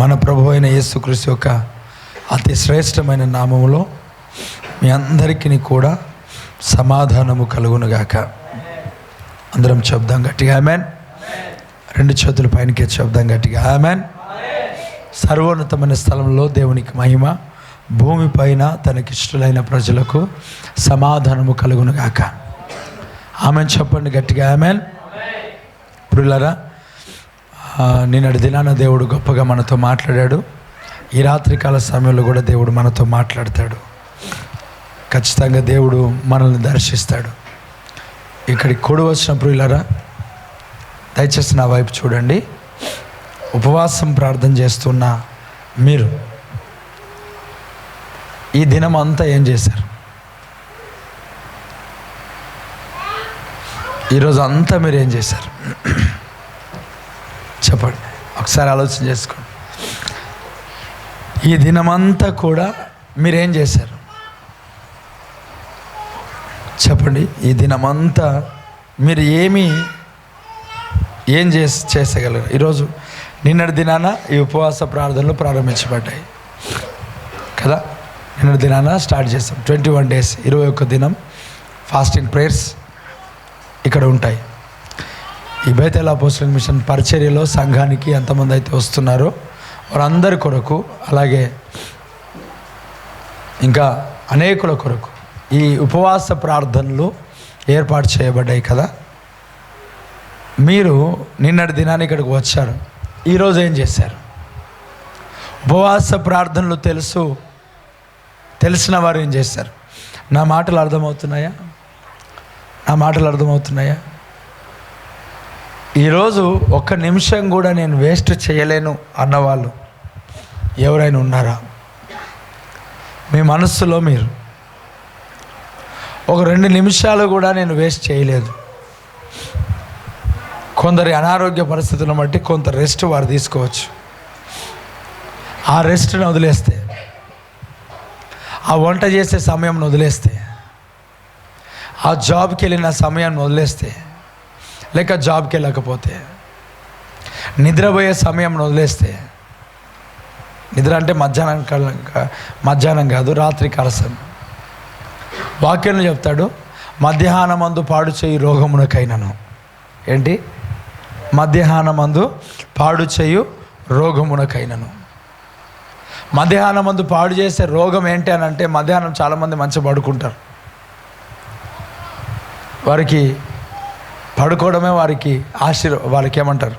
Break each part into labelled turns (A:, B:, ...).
A: మన ప్రభు అయిన యేసుక్రీస్తు యొక్క అతి శ్రేష్టమైన నామములో మీ అందరికీ కూడా సమాధానము కలుగునుగాక. అందరం చెప్దాం గట్టిగా ఆమెన్. రెండు చేతుల పైనకే చెప్దాం గట్టిగా ఆమెన్. సర్వోన్నతమైన స్థలంలో దేవునికి మహిమ, భూమిపైన తనకిష్టులైన ప్రజలకు సమాధానము కలుగునుగాక. ఆమెన్ చెప్పండి గట్టిగా ఆమెన్. ప్రియులారా, నిన్నటి దినాన దేవుడు గొప్పగా మనతో మాట్లాడాడు. ఈ రాత్రికాల సమయంలో కూడా దేవుడు మనతో మాట్లాడతాడు. ఖచ్చితంగా దేవుడు మనల్ని దర్శిస్తాడు. ఇక్కడికి కూడి వచ్చిన ప్రియులారా, దయచేసి నా వైపు చూడండి. ఉపవాసం ప్రార్థన చేస్తున్న మీరు ఈ దినం అంతా ఏం చేశారు? ఈరోజు అంతా మీరు ఏం చేశారు చెప్పండి. ఒకసారి ఆలోచన చేసుకోండి. ఈ దినమంతా కూడా మీరేం చేశారు చెప్పండి. ఈ దినమంతా మీరు ఏం చేసగలరు? ఈరోజు నిన్నటి దినాన ఈ ఉపవాస ప్రార్థనలు ప్రారంభించబడ్డాయి కదా. నిన్నటి దినాన స్టార్ట్ చేస్తాం. 21 days, 21 దినం ఫాస్టింగ్ ప్రేయర్స్ ఇక్కడ ఉంటాయి. ఈ బేతేల్ అపోస్టలిక్ మిషన్ పరిచర్యలో సంఘానికి ఎంతమంది అయితే వస్తున్నారో వారందరి కొరకు, అలాగే ఇంకా అనేకుల కొరకు ఈ ఉపవాస ప్రార్థనలు ఏర్పాటు చేయబడ్డాయి కదా. మీరు నిన్నటి దినాన్ని ఇక్కడికి వచ్చారు. ఈరోజు ఏం చేశారు? ఉపవాస ప్రార్థనలు తెలిసిన వారు ఏం చేశారు? నా మాటలు అర్థమవుతున్నాయా? ఈరోజు ఒక్క నిమిషం కూడా నేను వేస్ట్ చేయలేను అన్నవాళ్ళు ఎవరైనా ఉన్నారా? మీ మనస్సులో మీరు ఒక 2 నిమిషాలు కూడా నేను వేస్ట్ చేయలేదు. కొందరి అనారోగ్య పరిస్థితులను బట్టి కొంత రెస్ట్ వారు తీసుకోవచ్చు. ఆ రెస్ట్ని వదిలేస్తే, ఆ వంట చేసే సమయం వదిలేస్తే, ఆ జాబ్కి వెళ్ళిన సమయాన్ని వదిలేస్తే, లేక జాబ్కి వెళ్ళకపోతే, నిద్రపోయే సమయం వదిలేస్తే, నిద్ర అంటే మధ్యాహ్నం కాదు, రాత్రి కాల సమయం. వాక్యంలో చెప్తాడు, మధ్యాహ్నమందు పాడు చేయు రోగమునకైనను. ఏంటి? మధ్యాహ్నమందు పాడు చేయు రోగమునకైనను. మధ్యాహ్నమందు పాడు చేసే రోగం ఏంటి అని అంటే, మధ్యాహ్నం చాలామంది మంచిగా పడుకుంటారు. వారికి పడుకోవడమే వారికి వాళ్ళకి ఏమంటారు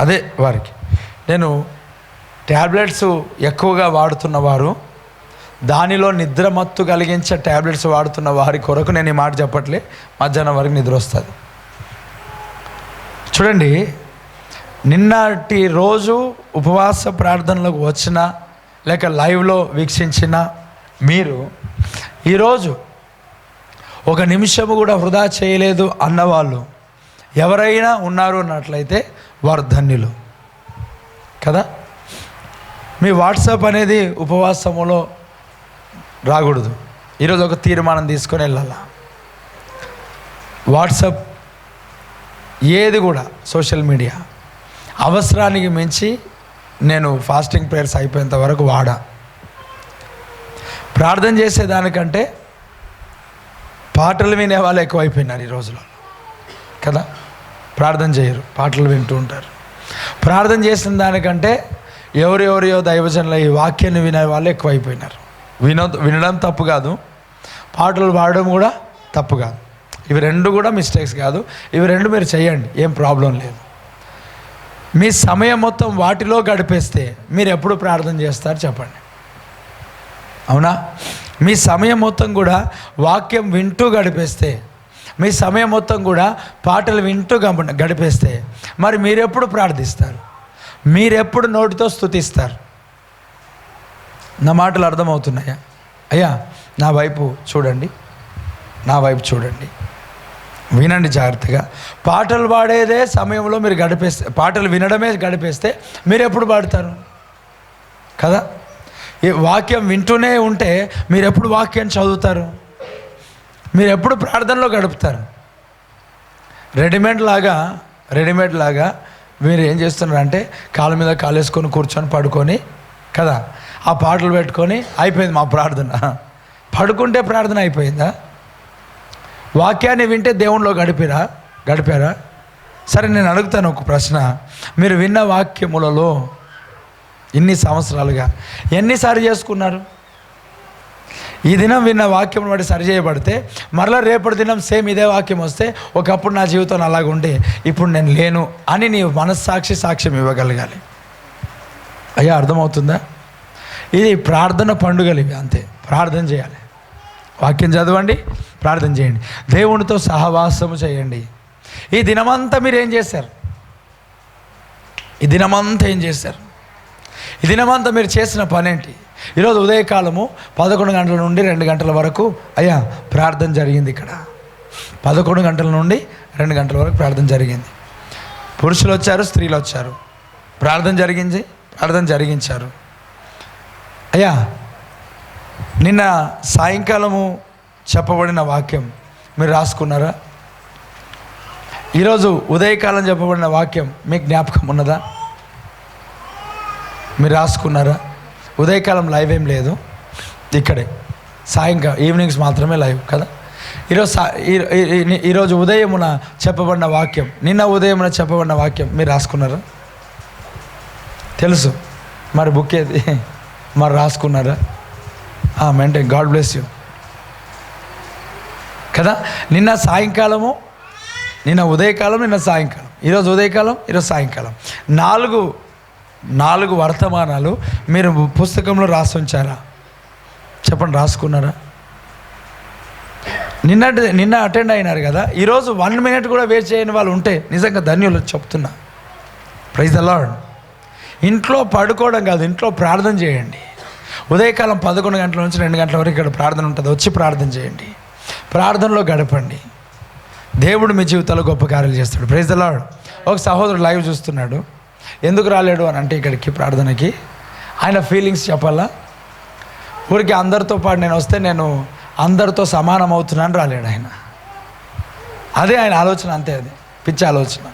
A: అదే వారికి. నేను ట్యాబ్లెట్స్ ఎక్కువగా వాడుతున్న వారు, దానిలో నిద్రమత్తు కలిగించే ట్యాబ్లెట్స్ వాడుతున్న వారి కొరకు నేను ఈ మాట చెప్పట్లే. మధ్యాహ్నం వరకు నిద్ర వస్తుంది. చూడండి, నిన్నటి రోజు ఉపవాస ప్రార్థనలకు వచ్చిన లేక లైవ్లో వీక్షించిన మీరు ఈరోజు ఒక నిమిషము కూడా వృధా చేయలేదు అన్నవాళ్ళు ఎవరైనా ఉన్నారు అన్నట్లయితే వారు ధన్యులు కదా. మీ వాట్సాప్ అనేది ఉపవాసములో రాకూడదు. ఈరోజు ఒక తీర్మానం తీసుకొని వెళ్ళాలా. వాట్సాప్ ఏది కూడా సోషల్ మీడియా అవసరానికి మించి నేను ఫాస్టింగ్ ప్రేయర్స్ అయిపోయేంత వరకు వాడా. ప్రార్థన చేసేదానికంటే పాటలు వినే వాళ్ళు ఎక్కువైపోయినారు ఈ రోజులో కదా. ప్రార్థన చేయరు, పాటలు వింటూ ఉంటారు. ప్రార్థన చేసిన దానికంటే ఎవరెవరియో దైవజనుల ఈ వాక్యాన్ని వినే వాళ్ళు ఎక్కువైపోయినారు. వినడం తప్పు కాదు, పాటలు పాడడం కూడా తప్పు కాదు. ఇవి 2 కూడా మిస్టేక్స్ కాదు. ఇవి 2 మీరు చేయండి, ఏం ప్రాబ్లం లేదు. మీ సమయం మొత్తం వాటిలో గడిపేస్తే మీరు ఎప్పుడు ప్రార్థన చేస్తారు చెప్పండి? అవునా? మీ సమయం మొత్తం కూడా వాక్యం వింటూ గడిపేస్తే, మీ సమయం మొత్తం కూడా పాటలు వింటూ గడిపేస్తే మరి మీరెప్పుడు ప్రార్థిస్తారు? మీరెప్పుడు నోటితో స్తుతిస్తారు? నా మాటలు అర్థమవుతున్నాయా? అయ్యా, నా వైపు చూడండి, వినండి జాగ్రత్తగా. పాటలు పాడేదే సమయంలో మీరు గడిపేస్తే, పాటలు వినడమే గడిపేస్తే మీరు ఎప్పుడు పాడతారు కదా. ఈ వాక్యం వింటూనే ఉంటే మీరు ఎప్పుడు వాక్యం చదువుతారు? మీరు ఎప్పుడు ప్రార్థనలో గడుపుతారు? రెడీమేడ్ లాగా మీరు ఏం చేస్తున్నారంటే కాళ్ళ మీద కాలు వేసుకొని కూర్చొని పడుకొని కదా, ఆ పాటలు పెట్టుకొని అయిపోయింది మా ప్రార్థన. పడుకుంటే ప్రార్థన అయిపోయిందా? వాక్యాన్ని వింటే దేవునిలో గడిపారా? సరే, నేను అడుగుతాను ఒక ప్రశ్న. మీరు విన్న వాక్యములలో ఇన్ని సంవత్సరాలుగా ఎన్నిసార్లు చేసుకున్నారు? ఈ దినం విన్న వాక్యం బట్టి సరి చేయబడితే మరలా రేపటి దినం సేమ్ ఇదే వాక్యం వస్తే, ఒకప్పుడు నా జీవితం అలాగ ఉండి ఇప్పుడు నేను లేను అని నీ సాక్ష్యం ఇవ్వగలగాలి. అయ్యా, అర్థమవుతుందా? ఇది ప్రార్థన పండుగలు ఇవి, అంతే. ప్రార్థన చేయాలి, వాక్యం చదవండి, ప్రార్థన చేయండి, దేవునితో సహవాసము చేయండి. ఈ దినమంతా మీరు ఏం చేశారు? ఈ దినమంతా మీరు చేసిన పని ఏంటి? ఈరోజు ఉదయకాలము 11 గంటల నుండి 2 గంటల వరకు అయ్యా ప్రార్థన జరిగింది. ఇక్కడ 11 గంటల నుండి 2 గంటల వరకు ప్రార్థన జరిగింది. పురుషులు వచ్చారు, స్త్రీలు వచ్చారు, ప్రార్థన జరిగించారు. అయ్యా, నిన్న సాయంకాలము చెప్పబడిన వాక్యం మీరు రాసుకున్నారా? ఈరోజు ఉదయకాలం చెప్పబడిన వాక్యం మీకు జ్ఞాపకం ఉన్నదా? మీరు రాసుకున్నారా? ఉదయకాలం లైవ్ ఏం లేదు, ఇక్కడే సాయంకాలం ఈవినింగ్స్ మాత్రమే లైవ్ కదా. ఈరోజు ఉదయమున చెప్పబడిన వాక్యం, నిన్న ఉదయమున చెప్పబడిన వాక్యం మీరు రాసుకున్నారా? తెలుసు మరి, బుక్ ఏది మరి రాసుకున్నారా? మెయింటైన్, గాడ్ బ్లెస్ యూ కదా. నిన్న ఉదయకాలం, నిన్న సాయంకాలం, ఈరోజు ఉదయకాలం, ఈరోజు సాయంకాలం, 4 వర్తమానాలు మీరు పుస్తకంలో రాసి ఉంచారా? చెప్పండి, రాసుకున్నారా? నిన్న అటెండ్ అయినారు కదా. ఈరోజు 1 మినిట్ కూడా వేస్ట్ చేయని వాళ్ళు ఉంటే నిజంగా ధన్యులు చెప్తున్నా. Praise the lord. ఇంట్లో పడుకోవడం కాదు, ఇంట్లో ప్రార్థన చేయండి. ఉదయకాలం 11 గంటల నుంచి 2 గంటల వరకు ఇక్కడ ప్రార్థన ఉంటుంది, వచ్చి ప్రార్థన చేయండి, ప్రార్థనలో గడపండి. దేవుడు మీ జీవితాల్లో గొప్ప కార్యాలు చేస్తాడు. Praise the lord. ఒక సహోదరుడు లైవ్ చూస్తున్నాడు, ఎందుకు రాలేడు అని అంటే ఇక్కడికి ప్రార్థనకి ఆయన ఫీలింగ్స్ చెప్పాలా? ఊరికి అందరితో పాటు నేను వస్తే నేను అందరితో సమానం అవుతున్నాను రాలేడు ఆయన. అదే ఆయన ఆలోచన, అంతే, అది పిచ్చి ఆలోచన.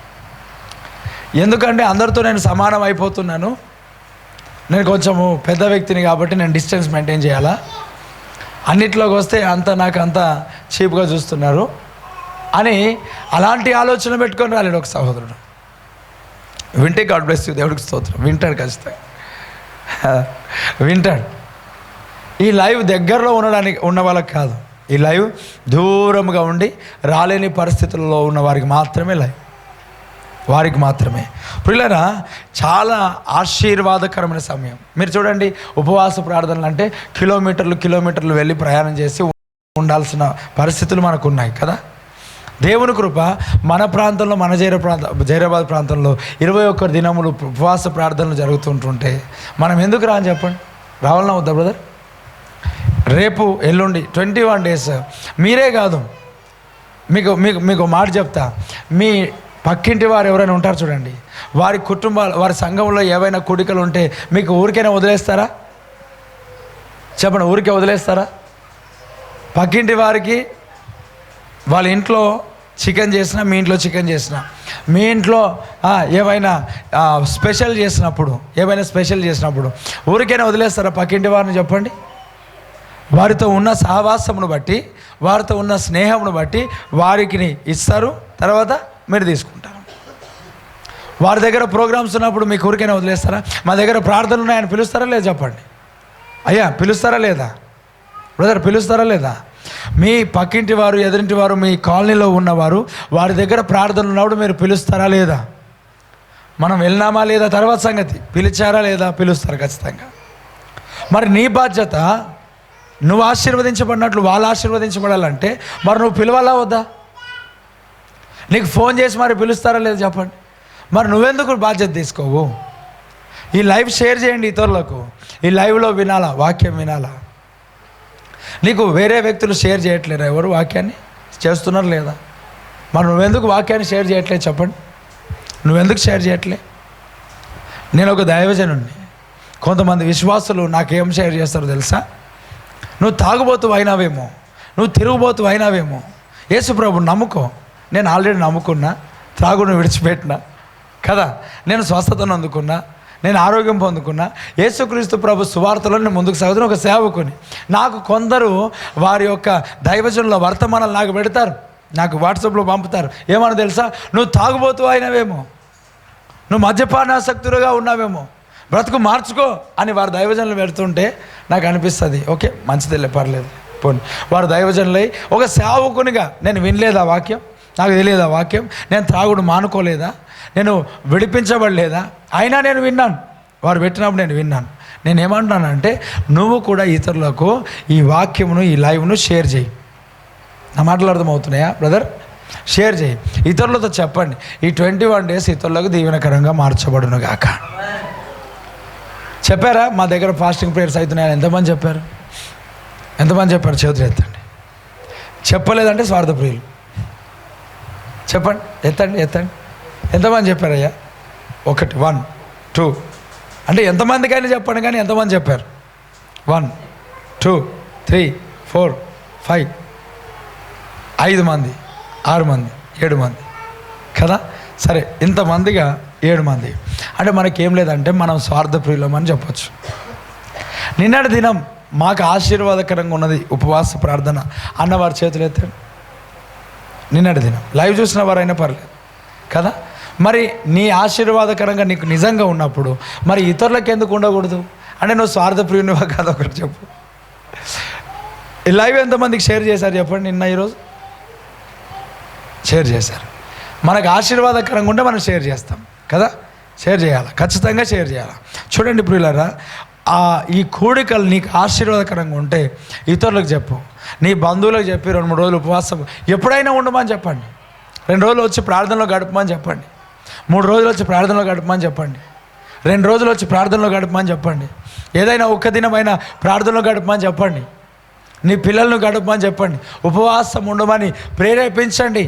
A: ఎందుకంటే అందరితో నేను సమానం అయిపోతున్నాను, నేను కొంచెము పెద్ద వ్యక్తిని కాబట్టి నేను డిస్టెన్స్ మెయింటైన్ చేయాలా, అన్నిట్లోకి వస్తే నాకు అంత చీప్గా చూస్తున్నారు అని అలాంటి ఆలోచన పెట్టుకొని రాలేడు ఒక సహోదరుడు. వింటే గాడ్ బ్లెస్ యూ, దేవుడికి స్తోత్రం. వింటాడు, ఖచ్చితంగా వింటాడు. ఈ లైవ్ దగ్గరలో ఉన్న వాళ్ళకి కాదు, ఈ లైవ్ దూరంగా ఉండి రాలేని పరిస్థితుల్లో ఉన్న వారికి మాత్రమే లైవ్, వారికి మాత్రమే. ప్రియులారా, చాలా ఆశీర్వాదకరమైన సమయం. మీరు చూడండి, ఉపవాస ప్రార్థనలు అంటే కిలోమీటర్లు వెళ్ళి ప్రయాణం చేసి ఉండాల్సిన పరిస్థితులు మనకు ఉన్నాయి కదా. దేవుని కృప మన ప్రాంతంలో, మన జైరాబాద్ ప్రాంతంలో 21 దినములు ఉపవాస ప్రార్థనలు జరుగుతుంటుంటే మనం ఎందుకు అని చెప్పండి? రావాలన్నా వద్దా బ్రదర్? రేపు ఎల్లుండి 21 days. మీరే కాదు, మీకు మాట చెప్తా, మీ పక్కింటి వారు ఎవరైనా ఉంటారు చూడండి, వారి కుటుంబాలు, వారి సంఘంలో ఏవైనా కూడికలు ఉంటే మీకు ఊరికైనా వదిలేస్తారా? చెప్పండి, ఊరికే వదిలేస్తారా? పక్కింటి వారికి వాళ్ళ ఇంట్లో చికెన్ చేసినా, మీ ఇంట్లో చికెన్ చేసినా, మీ ఇంట్లో ఏవైనా స్పెషల్ చేసినప్పుడు ఊరికైనా వదిలేస్తారా పక్కింటి వారిని? చెప్పండి. వారితో ఉన్న సహవాసమును బట్టి, వారితో ఉన్న స్నేహమును బట్టి వారికి ఇస్తారు, తర్వాత మీరు తీసుకుంటారు. వారి దగ్గర ప్రోగ్రామ్స్ ఉన్నప్పుడు మీకు ఊరికైనా వదిలేస్తారా? మా దగ్గర ప్రార్థనలు ఉన్నాయని పిలుస్తారా లేదా? చెప్పండి అయ్యా, పిలుస్తారా లేదా? బ్రదర్, పిలుస్తారా లేదా? మీ పక్కింటి వారు, ఎదురింటి వారు, మీ కాలనీలో ఉన్నవారు, వారి దగ్గర ప్రార్థనలు ఉన్నప్పుడు మీరు పిలుస్తారా లేదా? మనం వెళ్ళినామా లేదా తర్వాత సంగతి, పిలిచారా లేదా? పిలుస్తారు ఖచ్చితంగా. మరి నీ బాధ్యత, నువ్వు ఆశీర్వదించబడినట్లు వాళ్ళు ఆశీర్వదించబడాలంటే మరి నువ్వు పిలవాలా వద్దా? నీకు ఫోన్ చేసి మరి పిలుస్తారా లేదా? చెప్పండి. మరి నువ్వెందుకు బాధ్యత తీసుకోవు? ఈ లైవ్ షేర్ చేయండి ఇతరులకు, ఈ లైవ్లో వినాలా, వాక్యం వినాలా. నీకు వేరే వ్యక్తులు షేర్ చేయట్లేరా? ఎవరు వాక్యాన్ని చేస్తున్నారు లేదా? మరి నువ్వెందుకు వాక్యాన్ని షేర్ చేయట్లేదు? చెప్పండి, నువ్వెందుకు షేర్ చేయట్లే? నేను ఒక దైవజనుడిని, కొంతమంది విశ్వాసులు నాకేం షేర్ చేస్తారో తెలుసా? నువ్వు తాగుబోతు అయినావేమో, నువ్వు తిరుగుబోతు అయినావేమో, యేసు ప్రభుని నమ్ముకో. నేను ఆల్రెడీ నమ్ముకున్నా, త్రాగును విడిచిపెట్టినా, కదా. నేను స్వస్థతను అందుకున్నా, నేను ఆరోగ్యం పొందుకున్నా, యేసుక్రీస్తు ప్రభు సువార్తలో నేను ముందుకు సాగుతున్న ఒక సేవకుని. నాకు కొందరు వారి యొక్క దైవజనుల వర్తమానాలు నాకు పెడతారు, నాకు వాట్సాప్లో పంపుతారు. ఏమన్నా తెలుసా, నువ్వు తాగుబోతూ అయినవేమో, నువ్వు మద్యపానాసక్తులుగా ఉన్నావేమో, బ్రతుకు మార్చుకో అని వారు దైవజనులు పెడుతుంటే నాకు అనిపిస్తుంది, ఓకే మంచిదిలే, పర్లేదు పోనీ. వారు దైవజనులై ఒక సేవకునిగా నేను వినలేదా వాక్యం, నాకు తెలియదా వాక్యం, నేను త్రాగుడు మానుకోలేదా, నేను విడిపించబడలేదా, అయినా నేను విన్నాను, వారు పెట్టినప్పుడు నేను విన్నాను. నేను ఏమంటున్నానంటే నువ్వు కూడా ఇతరులకు ఈ వాక్యమును, ఈ లైవ్ను షేర్ చేయి. నా మాటలు అర్థమవుతున్నాయా బ్రదర్? షేర్ చేయి, ఇతరులతో చెప్పండి. ఈ 21 days ఇతరులకు దీవెనకరంగా మార్చబడును గాక. చెప్పారా మా దగ్గర ఫాస్టింగ్ ప్రేయర్స్ అవుతున్నాయని? ఎంతమంది చెప్పారు? ఎంతమంది చెప్పారు? చేతులు ఎత్తండి. చెప్పలేదంటే స్వార్థప్రియులు. చెప్పండి, ఎత్తండి ఎత్తండి. ఎంతమంది చెప్పారయ్యా? 1 1 2 అంటే ఎంతమందికైనా చెప్పండి, కానీ ఎంతమంది చెప్పారు? 1 2 3 4 5 5 మంది, 6 మంది, 7 మంది కదా. సరే, ఇంతమందిగా 7 మంది అంటే మనకేం లేదంటే మనం స్వార్థప్రియులం అని చెప్పచ్చు. నిన్నటి దినం మాకు ఆశీర్వాదకరంగా ఉన్నది ఉపవాస ప్రార్థన అన్నవారి చేతులు ఎత్తండి. నిన్నటి దినం లైవ్ చూసిన వారైనా పర్లేదు కదా. మరి నీ ఆశీర్వాదకరంగా నీకు నిజంగా ఉన్నప్పుడు మరి ఇతరులకు ఎందుకు ఉండకూడదు? అంటే నువ్వు స్వార్థప్రియునివా కాదు? ఒకటి చెప్పు. ఈ లైవ్ ఎంతమందికి షేర్ చేశారు చెప్పండి? నిన్న ఈరోజు షేర్ చేశారు. మనకు ఆశీర్వాదకరంగా ఉంటే మనం షేర్ చేస్తాం కదా. షేర్ చేయాలి, ఖచ్చితంగా షేర్ చేయాలి. చూడండి ప్రియులారా, ఈ కూడికలు నీకు ఆశీర్వాదకరంగా ఉంటే ఇతరులకు చెప్పు, నీ బంధువులకు చెప్పి 2-3 రోజులు ఉపవాసం ఎప్పుడైనా ఉండమని చెప్పండి. 2 రోజులు వచ్చి ప్రార్థనలో గడపమని చెప్పండి. 3 రోజులు వచ్చి ప్రార్థనలో గడపమని చెప్పండి. 2 రోజులు వచ్చి ప్రార్థనలో గడపమని చెప్పండి. ఏదైనా ఒక్క దినమైనా ప్రార్థనలో గడపమని చెప్పండి. నీ పిల్లలను గడపమని చెప్పండి. ఉపవాసం ఉండమని ప్రేరేపించండి.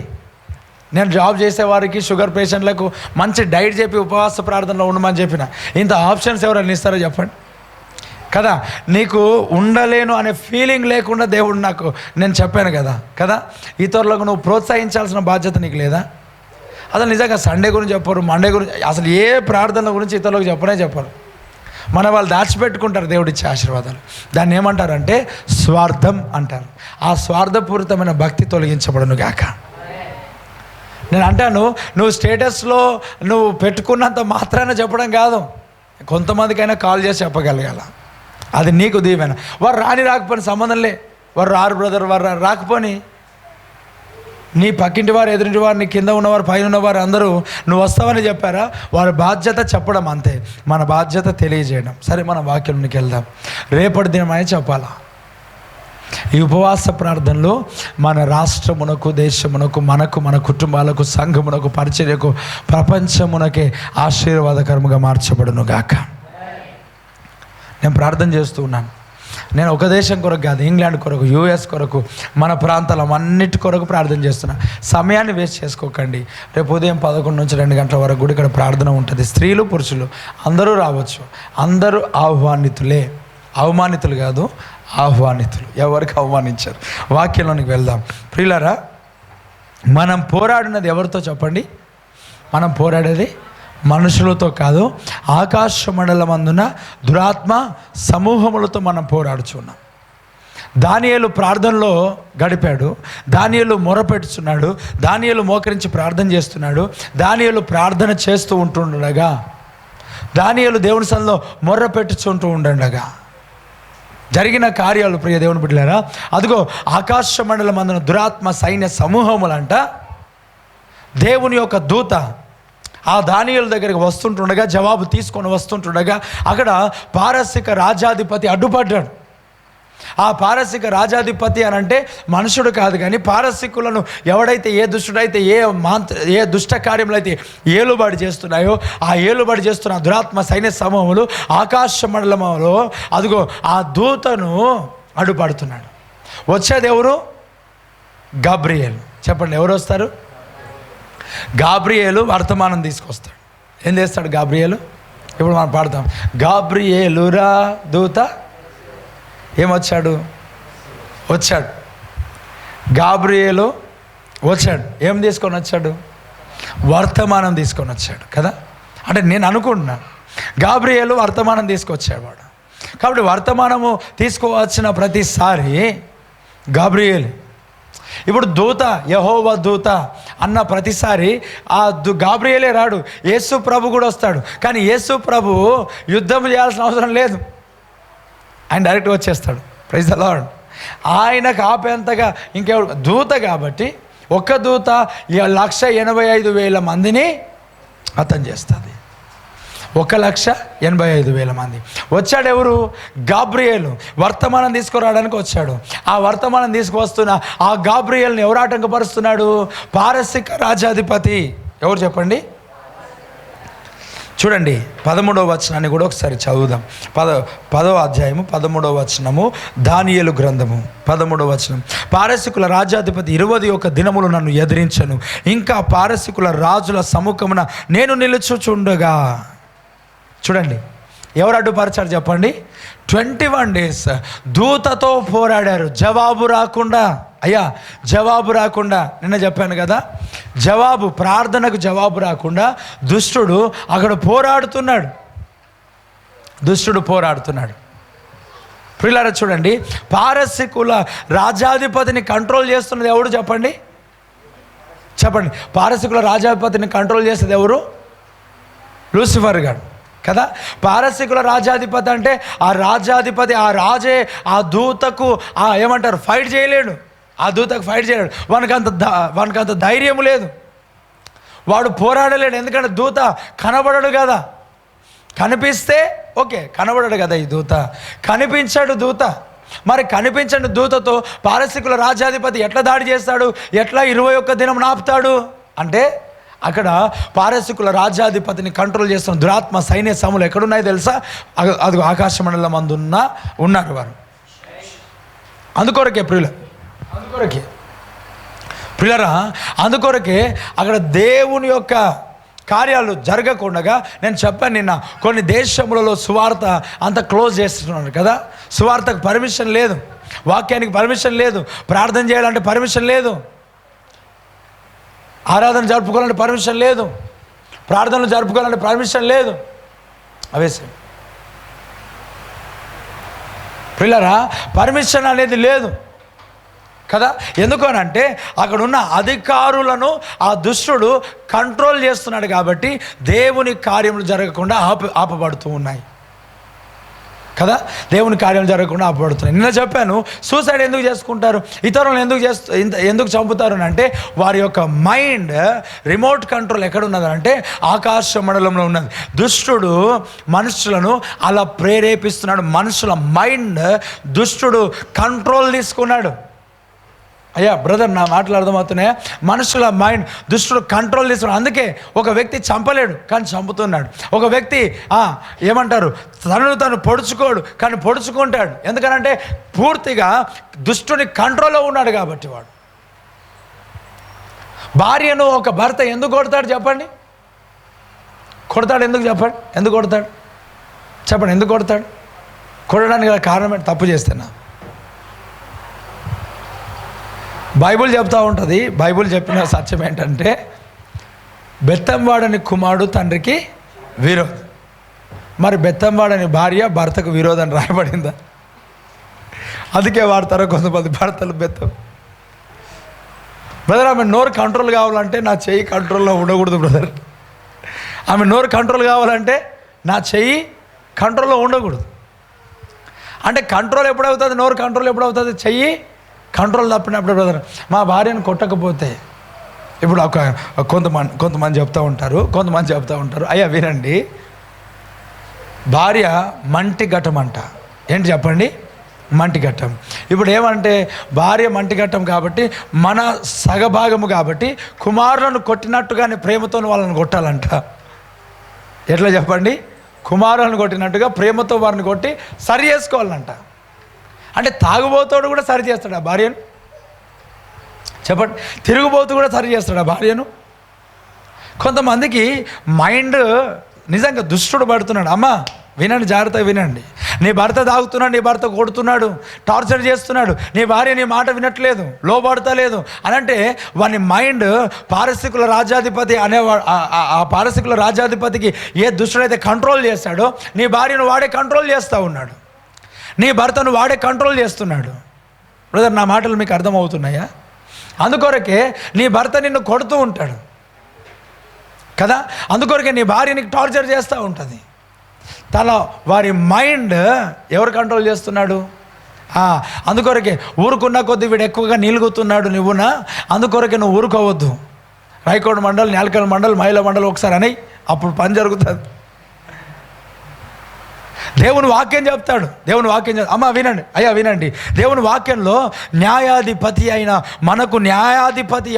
A: నేను జాబ్ చేసేవారికి, షుగర్ పేషెంట్లకు మంచి డైట్ చెప్పి ఉపవాస ప్రార్థనలో ఉండమని చెప్పిన. ఇంత ఆప్షన్స్ ఎవరైనా ఇస్తారో చెప్పండి కదా. నీకు ఉండలేను అనే ఫీలింగ్ లేకుండా దేవుడు నాకు నేను చెప్పాను కదా. ఇతరులకు నువ్వు ప్రోత్సహించాల్సిన బాధ్యత నీకు లేదా? అసలు నిజంగా సండే గురించి చెప్పరు, మండే గురించి, అసలు ఏ ప్రార్థనల గురించి ఇతరులకు చెప్పరు. మన వాళ్ళు దాచిపెట్టుకుంటారు దేవుడిచ్చే ఆశీర్వాదాలు. దాన్ని ఏమంటారంటే స్వార్థం అంటారు. ఆ స్వార్థపూరితమైన భక్తి తొలగించబడును గాక. నేను అంటాను, నువ్వు స్టేటస్లో నువ్వు పెట్టుకున్నంత మాత్రాన చెప్పడం కాదు, కొంతమందికైనా కాల్ చేసి చెప్పగలగాల. అది నీకు దీవెన. వారు రాకపోని సంబంధం లే, వారు రారు బ్రదర్, వారు రాకపోని నీ పక్కింటి వారు, ఎదురింటి వారు, నీ కింద ఉన్నవారు, పైన ఉన్నవారు అందరూ నువ్వు వస్తావని చెప్పారా? వారి బాధ్యత చెప్పడం అంతే, మన బాధ్యత తెలియజేయడం. సరే, మన వాక్యంలోకి వెళ్దాం. రేపటి దినమని చెప్పాలా? ఈ ఉపవాస ప్రార్థనలో మన రాష్ట్రమునకు, దేశమునకు, మనకు, మన కుటుంబాలకు, సంఘమునకు, పరిచర్యకు, ప్రపంచమునకే ఆశీర్వాదకరముగా మార్చబడును గాక. నేను ప్రార్థన చేస్తూ ఉన్నాను. నేను ఒక దేశం కొరకు కాదు, ఇంగ్లాండ్ కొరకు, యూఎస్ కొరకు, మన ప్రాంతాల అన్నిటి కొరకు ప్రార్థన చేస్తున్నా. సమయాన్ని వేస్ట్ చేసుకోకండి. రేపు ఉదయం 11 నుంచి 2 గంటల వరకు కూడా ఇక్కడ ప్రార్థన ఉంటుంది. స్త్రీలు, పురుషులు అందరూ రావచ్చు. అందరూ ఆహ్వానితులే, అవమానితులు కాదు, ఆహ్వానితులు. ఎవరికి అవమానించారు? వాక్యంలోనికి వెళ్దాం. ప్రియులారా, మనం పోరాడినది ఎవరితో చెప్పండి? మనం పోరాడేది మనుషులతో కాదు, ఆకాశ మండలమందున దురాత్మ సమూహములతో మనం పోరాడుచున్నాం. దానియేలు ప్రార్థనలో గడిపాడు. దానియేలు మొరపెట్టుచున్నాడు. దానియేలు మోకరించి ప్రార్థన చేస్తున్నాడు. దానియేలు ప్రార్థన చేస్తూ ఉంటుండగా, దానియేలు దేవుని సన్నిధిలో మొర్రపెట్టుచుంటూ ఉండగా జరిగిన కార్యాలు, ప్రియ దేవుని బిడ్డలారా, అదిగో ఆకాశ మండలమందున దురాత్మ సైన్య సమూహములంట దేవుని యొక్క దూత ఆ దానియేలు దగ్గరికి వస్తుంటుండగా, జవాబు తీసుకొని వస్తుంటుండగా, అక్కడ పారసిక రాజాధిపతి అడ్డుపడ్డాడు. ఆ పారసిక రాజాధిపతి అని అంటే మనుషుడు కాదు, కానీ పారసికులను ఎవడైతే, ఏ దుష్టుడైతే, ఏ దుష్ట కార్యములు అయితే ఏలుబడి చేస్తున్నాయో ఆ ఏలుబడి చేస్తున్న దురాత్మ సైన్య సమూహములు ఆకాశ మండలంలో అదిగో ఆ దూతను అడ్డుపడుతున్నాడు. వచ్చేది ఎవరు? గాబ్రియేలు. చెప్పండి, ఎవరు వస్తారు? గాబ్రియేలు వర్తమానం తీసుకొస్తాడు. ఏం చేస్తాడు గాబ్రియేలు? ఇప్పుడు మనం పాడతాం, గాబ్రియేలురా దూత ఏమొచ్చాడు? వచ్చాడు. గాబ్రియేలు వచ్చాడు. ఏం తీసుకొని వచ్చాడు? వర్తమానం తీసుకొని వచ్చాడు కదా. అంటే నేను అనుకుంటున్నాను గాబ్రియేలు వర్తమానం తీసుకొచ్చేవాడు కాబట్టి వర్తమానము తీసుకువచ్చిన ప్రతిసారి గాబ్రియేలు. ఇప్పుడు దూత, యెహోవా దూత అన్న ప్రతిసారి ఆ గాబ్రియేలే రాడు, యేసు ప్రభు కూడా వస్తాడు. కానీ యేసు ప్రభు యుద్ధం చేయాల్సిన అవసరం లేదు, ఆయన డైరెక్ట్ వచ్చేస్తాడు. Praise the lord. ఆయనకు ఆపేంతగా ఇంకెవరు దూత కాబట్టి ఒక్క దూత 1,85,000 మందిని హతం చేస్తుంది. 1,85,000 మంది. వచ్చాడు ఎవరు? గాబ్రియేలు వర్తమానం తీసుకురావడానికి వచ్చాడు. ఆ వర్తమానం తీసుకువస్తున్న ఆ గాబ్రియేల్ని ఎవరు ఆటంకపరుస్తున్నాడు? పారసిక రాజాధిపతి. ఎవరు చెప్పండి? చూడండి 13వ వచనాన్ని కూడా ఒకసారి చదువుదాం. 10వ అధ్యాయము 13వ వచనము, దానియేలు గ్రంథము 13వ వచనం. పారసికుల రాజాధిపతి 21 దినములు నన్ను ఎదిరించను, ఇంకా పారసికుల రాజుల సముఖమున నేను నిలుచుచుండగా. చూడండి ఎవరు అడ్డుపరిచారు చెప్పండి? 21 days దూతతో పోరాడారు, జవాబు రాకుండా. అయ్యా జవాబు రాకుండా, నిన్న చెప్పాను కదా, జవాబు, ప్రార్థనకు జవాబు రాకుండా దుష్టుడు అక్కడ పోరాడుతున్నాడు. ప్రియులారా చూడండి, పారసికుల రాజాధిపతిని కంట్రోల్ చేస్తున్నది ఎవరు చెప్పండి? పారసికుల రాజాధిపతిని కంట్రోల్ చేసేది ఎవరు? లూసిఫర్ గారు కదా. పారసికుల రాజాధిపతి అంటే ఆ రాజాధిపతి, ఆ రాజే ఆ దూతకు ఏమంటారు ఫైట్ చేయలేడు. ఆ దూతకు ఫైట్ చేయలేడు. వానికంత ధైర్యం లేదు, వాడు పోరాడలేడు. ఎందుకంటే దూత కనబడడు కదా. కనిపిస్తే ఓకే, కనబడడు కదా ఈ దూత, కనిపించాడు దూత. మరి కనిపించని దూతతో పారసికుల రాజాధిపతి ఎట్లా దాడి చేస్తాడు? ఎట్లా 21 దినం నాపుతాడు? అంటే అక్కడ పారసికుల రాజ్యాధిపతిని కంట్రోల్ చేస్తున్న దురాత్మ సైన్య సమూలు ఎక్కడున్నాయో తెలుసా? అది ఆకాశ మండలం అందున్న ఉన్నారు వారు. అందుకొరకే ప్రియులరా, అందుకొరకే అక్కడ దేవుని యొక్క కార్యాలు జరగకుండా, నేను చెప్పాను నిన్న, కొన్ని దేశములలో సువార్త అంత క్లోజ్ చేస్తున్నారు కదా. సువార్తకు పర్మిషన్ లేదు, వాక్యానికి పర్మిషన్ లేదు, ప్రార్థన చేయాలంటే పర్మిషన్ లేదు, ఆరాధన జరుపుకోవాలంటే పర్మిషన్ లేదు, ప్రార్థనలు జరుపుకోవాలంటే పర్మిషన్ లేదు. అవేసే ప్రియులారా, పర్మిషన్ అనేది లేదు కదా. ఎందుకనంటే అక్కడ ఉన్న అధికారులను ఆ దుష్టుడు కంట్రోల్ చేస్తున్నాడు కాబట్టి దేవుని కార్యములు జరగకుండా ఆపబడుతూ ఉన్నాయి కదా. దేవుని కార్యాలు జరగకుండా ఆపబడుతున్నాయి. నిన్న చెప్పాను, సూసైడ్ ఎందుకు చేసుకుంటారు, ఇతరులను ఎందుకు చంపుతారు అంటే వారి యొక్క మైండ్ రిమోట్ కంట్రోల్ ఎక్కడ ఉన్నదంటే ఆకాశ మండలంలో ఉన్నది. దుష్టుడు మనుషులను అలా ప్రేరేపిస్తున్నాడు. మనుషుల మైండ్ దుష్టుడు కంట్రోల్ తీసుకున్నాడు. అయ్యా బ్రదర్, నా మాటలు అర్థమవుతున్నాయా? మనుషుల మైండ్ దుష్టుడు కంట్రోల్ తీసుకున్నాడు. అందుకే ఒక వ్యక్తి చంపలేడు కానీ చంపుతున్నాడు. ఒక వ్యక్తి ఏమంటారు, తను పొడుచుకోడు కానీ పొడుచుకుంటాడు. ఎందుకనంటే పూర్తిగా దుష్టుని కంట్రోల్లో ఉన్నాడు కాబట్టి. వాడు భార్యను ఒక భర్త ఎందుకు కొడతాడు చెప్పండి? ఎందుకు చెప్పండి? ఎందుకు కొడతాడు? కొట్టడానికి కారణం ఏంటి? తప్పు చేస్తేనా? బైబిల్ చెప్తూ ఉంటుంది. బైబిల్ చెప్పిన సత్యం ఏంటంటే బెత్తంవాడని కుమారుడు తండ్రికి విరోధం. మరి బెత్తంవాడని భార్య భర్తకు విరోధం రాయబడిందా? అందుకే వాడతారు కొంతమంది భర్తలు బెత్తం. బ్రదర్, ఆమె నోరు కంట్రోల్ కావాలంటే నా చెయ్యి కంట్రోల్లో ఉండకూడదు బ్రదర్. ఆమె నోరు కంట్రోల్ కావాలంటే నా చెయ్యి కంట్రోల్లో ఉండకూడదు. అంటే కంట్రోల్ ఎప్పుడవుతుంది? నోరు కంట్రోల్ ఎప్పుడవుతుంది? చెయ్యి కంట్రోల్ తప్పినప్పుడు. బ్రదర్, మా భార్యను కొట్టకపోతే, ఇప్పుడు కొంతమంది చెప్తూ ఉంటారు, అయ్యా వినండి, భార్య మంటి ఘట్టం అంట. ఏంటి చెప్పండి? మంటి ఘట్టం. ఇప్పుడు ఏమంటే భార్య మంటి ఘట్టం కాబట్టి మన సగభాగము కాబట్టి కుమారులను కొట్టినట్టుగానే ప్రేమతో వాళ్ళని కొట్టాలంట. ఎట్లా చెప్పండి? కుమారులను కొట్టినట్టుగా ప్రేమతో వారిని కొట్టి సరి చేసుకోవాలంట. అంటే తాగుబోతోడు కూడా సరి చేస్తాడు ఆ భార్యను? చెప్పండి. తిరుగుబోతు కూడా సరి చేస్తాడు ఆ భార్యను? కొంతమందికి మైండ్ నిజంగా దుష్టుడు పడుతున్నాడు. అమ్మ వినండి, జాగ్రత్తగా వినండి. నీ భర్త తాగుతున్నాడు, నీ భర్త కొడుతున్నాడు, టార్చర్ చేస్తున్నాడు, నీ భార్య నీ మాట వినట్లేదు, లోబడతలేదు అని అంటే వాని మైండ్ పారసికుల రాజ్యాధిపతి అనేవాడు. ఆ పారసికుల రాజ్యాధిపతికి ఏ దుష్టుడైతే కంట్రోల్ చేస్తాడో నీ భార్యను వాడే కంట్రోల్ చేస్తూ ఉన్నాడు, నీ భర్తను వాడే కంట్రోల్ చేస్తున్నాడు. బ్రదర్, నా మాటలు మీకు అర్థమవుతున్నాయా? అందుకొరకే నీ భర్త నిన్ను కొడుతూ ఉంటాడు కదా, అందుకొరకే నీ భార్య నీకు టార్చర్ చేస్తూ ఉంటుంది. వారి మైండ్ ఎవరు కంట్రోల్ చేస్తున్నాడు? అందుకొరకే ఊరుకున్న కొద్దీ వీడు ఎక్కువగా నీలుగుతున్నాడు నువ్వునా, అందుకొరకే నువ్వు ఊరుకోవద్దు. రాయకోట మండలి, నేలకల్ మండలి, మహిళా మండలి ఒకసారి అని అప్పుడు పని జరుగుతుంది. దేవుని వాక్యం చెప్తాడు. దేవుని వాక్యం అమ్మ వినండి, అయ్యా వినండి. దేవుని వాక్యంలో న్యాయాధిపతి అయిన మనకు న్యాయాధిపతి